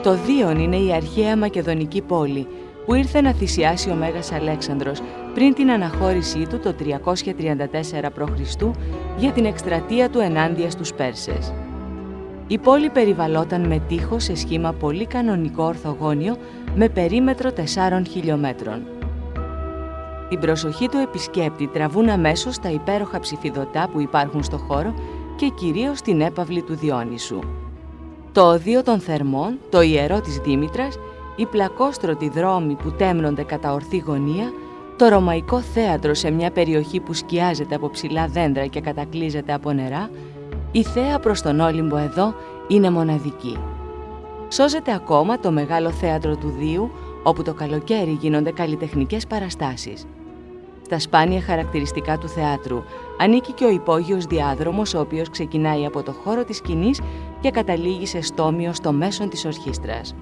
Το Δίον είναι η αρχαία μακεδονική πόλη που ήρθε να θυσιάσει ο Μέγας Αλέξανδρος πριν την αναχώρησή του το 334 π.Χ. για την εκστρατεία του ενάντια στους Πέρσες. Η πόλη περιβαλλόταν με τείχο σε σχήμα πολύ κανονικό ορθογώνιο με περίμετρο 4 χιλιόμετρων. Την προσοχή του επισκέπτη τραβούν αμέσως τα υπέροχα ψηφιδωτά που υπάρχουν στο χώρο και κυρίως την έπαυλη του Διόνυσου. Το οδείο των Θερμών, το ιερό της Δήμητρας, οι πλακόστρωτοι δρόμοι που τέμνονται κατά ορθή γωνία, το ρωμαϊκό θέατρο σε μια περιοχή που σκιάζεται από ψηλά δέντρα και κατακλείζεται από νερά, η θέα προς τον Όλυμπο εδώ είναι μοναδική. Σώζεται ακόμα το μεγάλο θέατρο του Δίου, όπου το καλοκαίρι γίνονται καλλιτεχνικές παραστάσεις. Στα σπάνια χαρακτηριστικά του θεάτρου ανήκει και ο υπόγειος διάδρομος, ο οποίος ξεκινάει από το χώρο της σκηνής και καταλήγει σε στόμιο στο μέσον της ορχήστρας.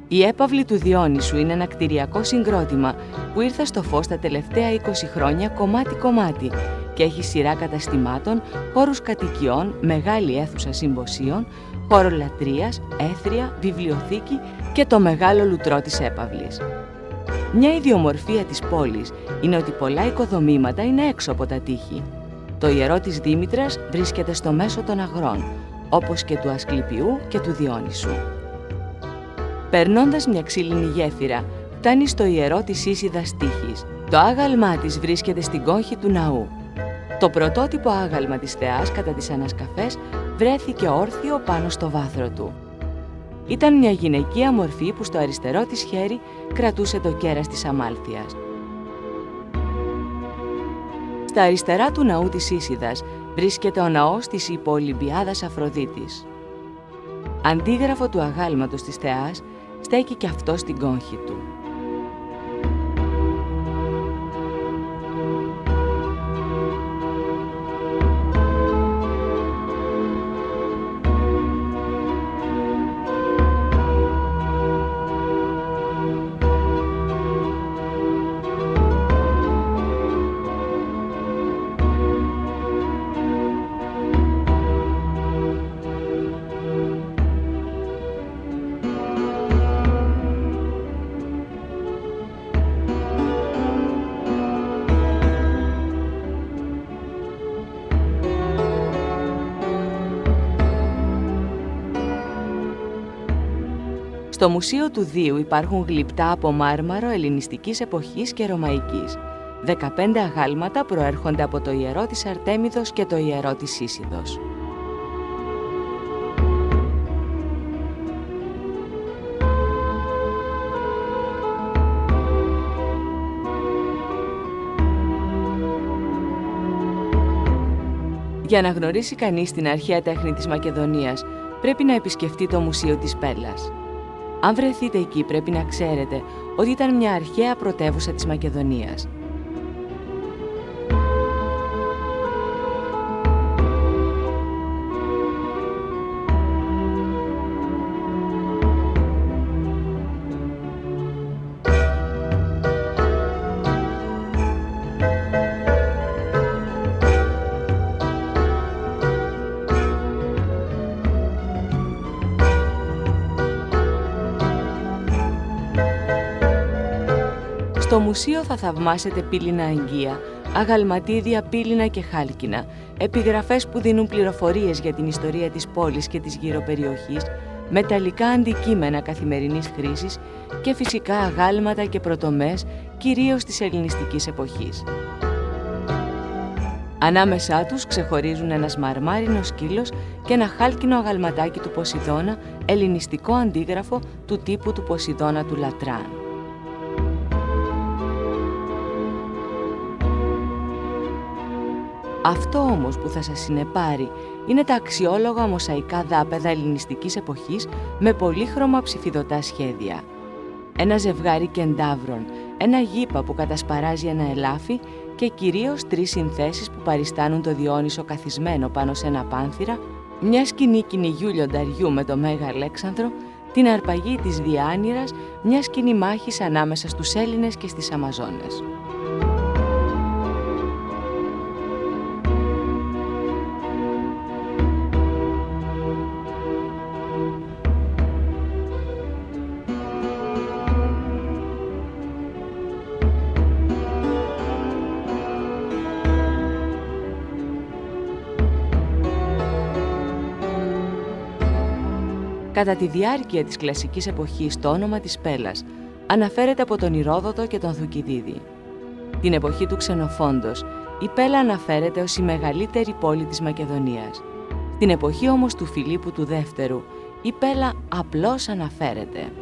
Η έπαυλη του Διόνυσου είναι ένα κτηριακό συγκρότημα που ήρθε στο φως τα τελευταία 20 χρόνια κομμάτι-κομμάτι και έχει σειρά καταστημάτων, χώρους κατοικιών, μεγάλη αίθουσα συμποσίων, χώρο λατρείας, έθρια, βιβλιοθήκη και το μεγάλο λουτρό της έπαυλης. Μια ιδιομορφία της πόλης είναι ότι πολλά οικοδομήματα είναι έξω από τα τείχη. Το ιερό της Δήμητρας βρίσκεται στο μέσο των αγρών, όπως και του Ασκληπιού και του Διόνυσου. Περνώντας μια ξύλινη γέφυρα, φτάνει στο ιερό της Ίσιδας Τύχης. Το άγαλμά της βρίσκεται στην κόγχη του ναού. Το πρωτότυπο άγαλμα της θεάς κατά τις ανασκαφές βρέθηκε όρθιο πάνω στο βάθρο του. Ήταν μια γυναικεία μορφή που στο αριστερό της χέρι κρατούσε το κέρας της Αμάλθειας. Στα αριστερά του ναού της Ίσιδας βρίσκεται ο ναός της Υποολυμπιάδας Αφροδίτης. Αντίγραφο του αγάλματος της θεάς στέκει και αυτό στην κόγχη του. Στο Μουσείο του Δίου υπάρχουν γλυπτά από μάρμαρο ελληνιστικής εποχής και ρωμαϊκής. 15 αγάλματα προέρχονται από το ιερό της Αρτέμιδος και το ιερό της Ίσιδος. Για να γνωρίσει κανείς την αρχαία τέχνη της Μακεδονίας, πρέπει να επισκεφτεί το Μουσείο της Πέλλας. Αν βρεθείτε εκεί, πρέπει να ξέρετε ότι ήταν μια αρχαία πρωτεύουσα της Μακεδονίας. Στο μουσείο θα θαυμάσετε πύληνα αγγεία, αγαλματίδια πύληνα και χάλκινα, επιγραφές που δίνουν πληροφορίες για την ιστορία της πόλης και της γύρω περιοχής, μεταλλικά αντικείμενα καθημερινής χρήσης και φυσικά αγάλματα και πρωτομές, κυρίως της ελληνιστικής εποχής. Ανάμεσά τους ξεχωρίζουν ένας μαρμάρινος σκύλος και ένα χάλκινο αγαλματάκι του Ποσειδώνα, ελληνιστικό αντίγραφο του τύπου του Ποσειδώνα του Λατράν. Αυτό όμως που θα σας συνεπάρει είναι τα αξιόλογα μοσαϊκά δάπεδα ελληνιστικής εποχής με πολύχρωμα ψηφιδωτά σχέδια. Ένα ζευγάρι κεντάβρων, ένα γήπα που κατασπαράζει ένα ελάφι και κυρίως 3 συνθέσεις που παριστάνουν το Διόνυσο καθισμένο πάνω σε ένα πάνθυρα, μια σκηνή κυνηγιού λιονταριού με το Μέγα Αλέξανδρο, την αρπαγή της Διάνυρας, μια σκηνή μάχης ανάμεσα στους Έλληνες και στις Αμαζόνες. Κατά τη διάρκεια της κλασικής εποχής το όνομα της Πέλας αναφέρεται από τον Ηρόδοτο και τον Θουκυδίδη. Την εποχή του Ξενοφόντος, η Πέλα αναφέρεται ως η μεγαλύτερη πόλη της Μακεδονίας. Την εποχή όμως του Φιλίππου του Δεύτερου, η Πέλα απλώς αναφέρεται.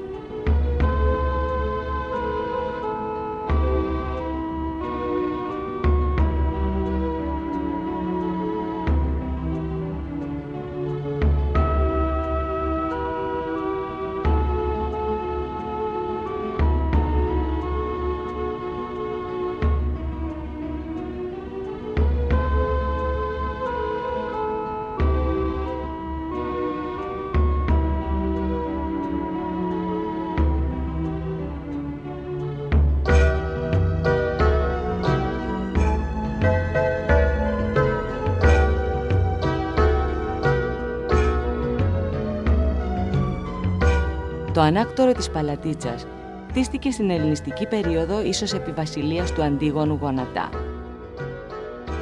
Το ανάκτορο της Παλατίτσας χτίστηκε στην ελληνιστική περίοδο ίσως επί βασιλείας του Αντίγονου Γονατά.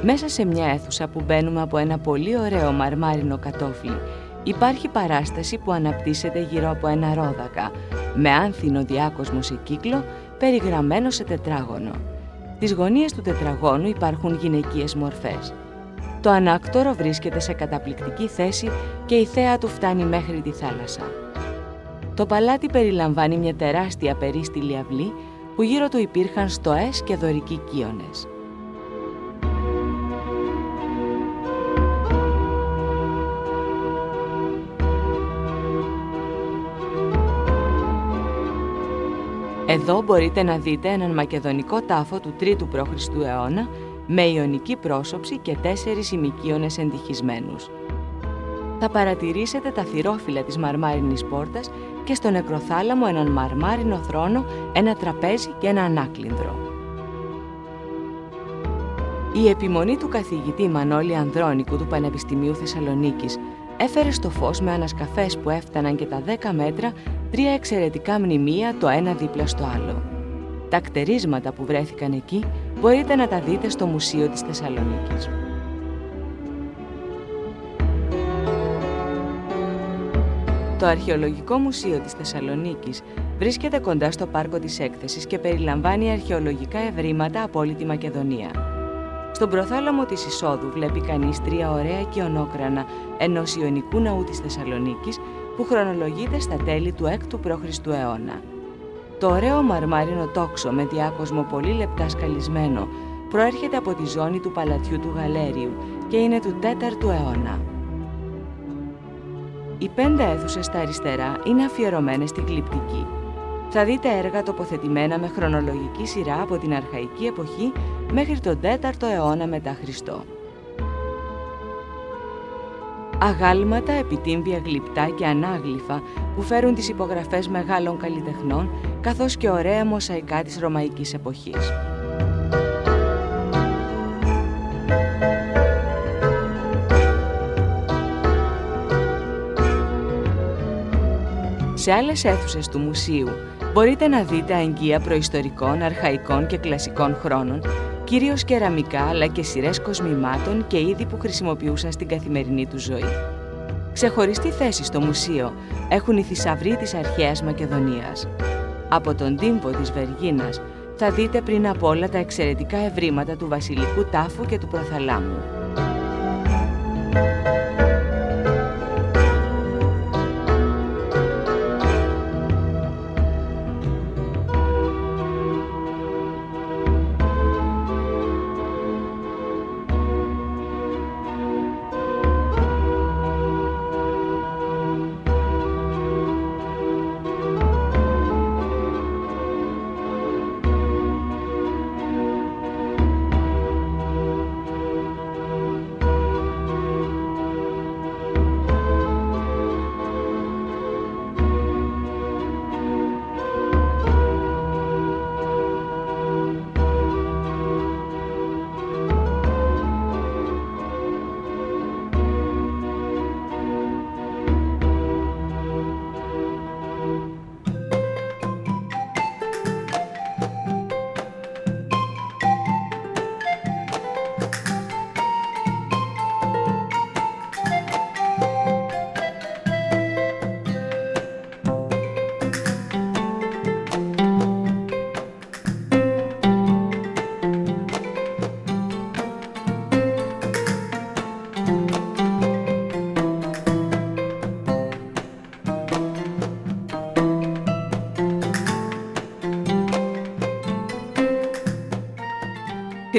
Μέσα σε μια αίθουσα που μπαίνουμε από ένα πολύ ωραίο μαρμάρινο κατόφλι υπάρχει παράσταση που αναπτύσσεται γύρω από ένα ρόδακα με άνθινο διάκοσμο σε κύκλο περιγραμμένο σε τετράγωνο. Στις γωνίες του τετραγώνου υπάρχουν γυναικείες μορφές. Το ανάκτορο βρίσκεται σε καταπληκτική θέση και η θέα του φτάνει μέχρι τη θάλασσα. Το παλάτι περιλαμβάνει μια τεράστια περίστηλη αυλή που γύρω του υπήρχαν στοές και δωρικοί κύονες. Εδώ μπορείτε να δείτε έναν μακεδονικό τάφο του 3ου π.Χ. αιώνα με ιωνική πρόσωψη και 4 ημικύονες εντυχισμένους. Θα παρατηρήσετε τα θυρόφυλλα της μαρμάρινης πόρτας και στο νεκροθάλαμο έναν μαρμάρινο θρόνο, ένα τραπέζι και ένα ανάκλινδρο. Η επιμονή του καθηγητή Μανώλη Ανδρώνικου του Πανεπιστημίου Θεσσαλονίκης έφερε στο φως με ανασκαφές που έφταναν και τα 10 μέτρα 3 εξαιρετικά μνημεία το ένα δίπλα στο άλλο. Τα κτερίσματα που βρέθηκαν εκεί μπορείτε να τα δείτε στο Μουσείο της Θεσσαλονίκης. Το Αρχαιολογικό Μουσείο της Θεσσαλονίκης βρίσκεται κοντά στο πάρκο της Έκθεσης και περιλαμβάνει αρχαιολογικά ευρήματα από όλη τη Μακεδονία. Στον προθάλαμο της εισόδου βλέπει κανείς 3 ωραία κιονόκρανα ενός ιωνικού ναού της Θεσσαλονίκης που χρονολογείται στα τέλη του 6ου π.Χ. αιώνα. Το ωραίο μαρμάρινο τόξο με διάκοσμο πολύ λεπτά σκαλισμένο προέρχεται από τη ζώνη του παλατιού του Γαλέριου και είναι του 4ου αιώνα. Οι 5 αίθουσες στα αριστερά είναι αφιερωμένες στη γλυπτική. Θα δείτε έργα τοποθετημένα με χρονολογική σειρά από την αρχαϊκή εποχή μέχρι τον 4ο αιώνα μετά Χριστό. Αγάλματα, επιτύμβια γλυπτά και ανάγλυφα που φέρουν τις υπογραφές μεγάλων καλλιτεχνών καθώς και ωραία μοσαϊκά της ρωμαϊκής εποχής. Σε άλλες αίθουσες του μουσείου μπορείτε να δείτε αγγεία προϊστορικών, αρχαϊκών και κλασικών χρόνων, κυρίως κεραμικά αλλά και σειρές κοσμημάτων και είδη που χρησιμοποιούσαν στην καθημερινή του ζωή. Ξεχωριστή θέση στο μουσείο έχουν οι θησαυροί της αρχαίας Μακεδονίας. Από τον τύμβο της Βεργίνας θα δείτε πριν απ' όλα τα εξαιρετικά ευρήματα του βασιλικού τάφου και του προθαλάμου.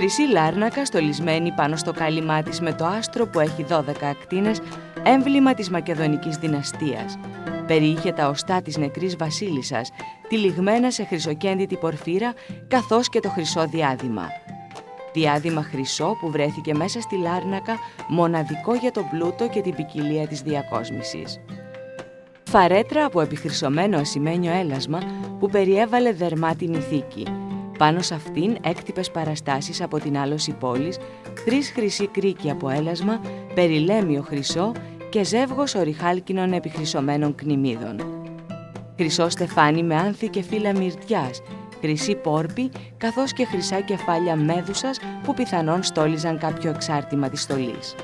χρυσή λάρνακα στολισμένη πάνω στο κάλυμά της με το άστρο που έχει 12 ακτίνες, έμβλημα της Μακεδονικής δυναστείας. Περιείχε τα οστά της νεκρής βασίλισσας, τυλιγμένα σε χρυσοκέντητη πορφύρα, καθώς και το χρυσό διάδημα. Διάδημα χρυσό που βρέθηκε μέσα στη λάρνακα, μοναδικό για τον πλούτο και την ποικιλία της διακόσμησης. Φαρέτρα από επιχρυσωμένο ασημένιο έλασμα που περιέβαλε δερμάτινη θήκη. Πάνω σε αυτήν έκτυπες παραστάσεις από την άλωση πόλης, 3 χρυσοί κρίκοι από έλασμα, περιλέμιο χρυσό και ζεύγος οριχάλκινων επιχρυσωμένων κνημίδων. Χρυσό στεφάνι με άνθη και φύλλα μυρτιάς, χρυσή πόρπη, καθώς και χρυσά κεφάλια μέδουσας που πιθανόν στόλιζαν κάποιο εξάρτημα της στολής.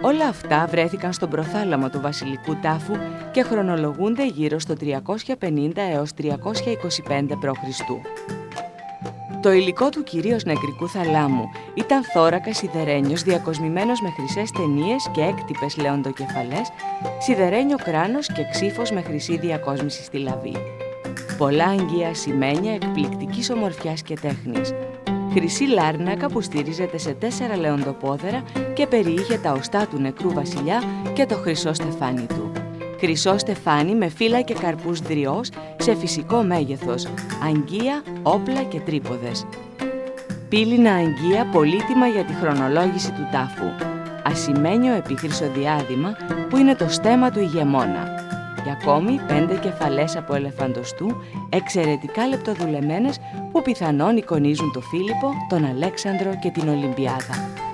Όλα αυτά βρέθηκαν στον προθάλαμο του βασιλικού τάφου και χρονολογούνται γύρω στο 350 έως 325 π.Χ. Το υλικό του κυρίως νεκρικού θαλάμου ήταν θώρακας σιδερένιος διακοσμημένος με χρυσές ταινίες και έκτυπες λεοντοκεφαλές, σιδερένιο κράνος και ξύφος με χρυσή διακόσμηση στη λαβή. Πολλά αγγεία σημαίνια εκπληκτικής ομορφιάς και τέχνης. Χρυσή λάρνακα που στηρίζεται σε 4 λεοντοπόδερα και περιείχε τα οστά του νεκρού βασιλιά και το χρυσό στεφάνι του. Χρυσό στεφάνι με φύλλα και καρπούς δριός σε φυσικό μέγεθος, αγγεία, όπλα και τρίποδες. Πύληνα αγγεία πολύτιμα για τη χρονολόγηση του τάφου. Ασημένιο επίχρυσο διάδημα που είναι το στέμμα του ηγεμόνα. Και ακόμη 5 κεφαλές από ελεφαντοστού, εξαιρετικά λεπτοδουλεμένες που πιθανόν εικονίζουν τον Φίλιππο, τον Αλέξανδρο και την Ολυμπιάδα.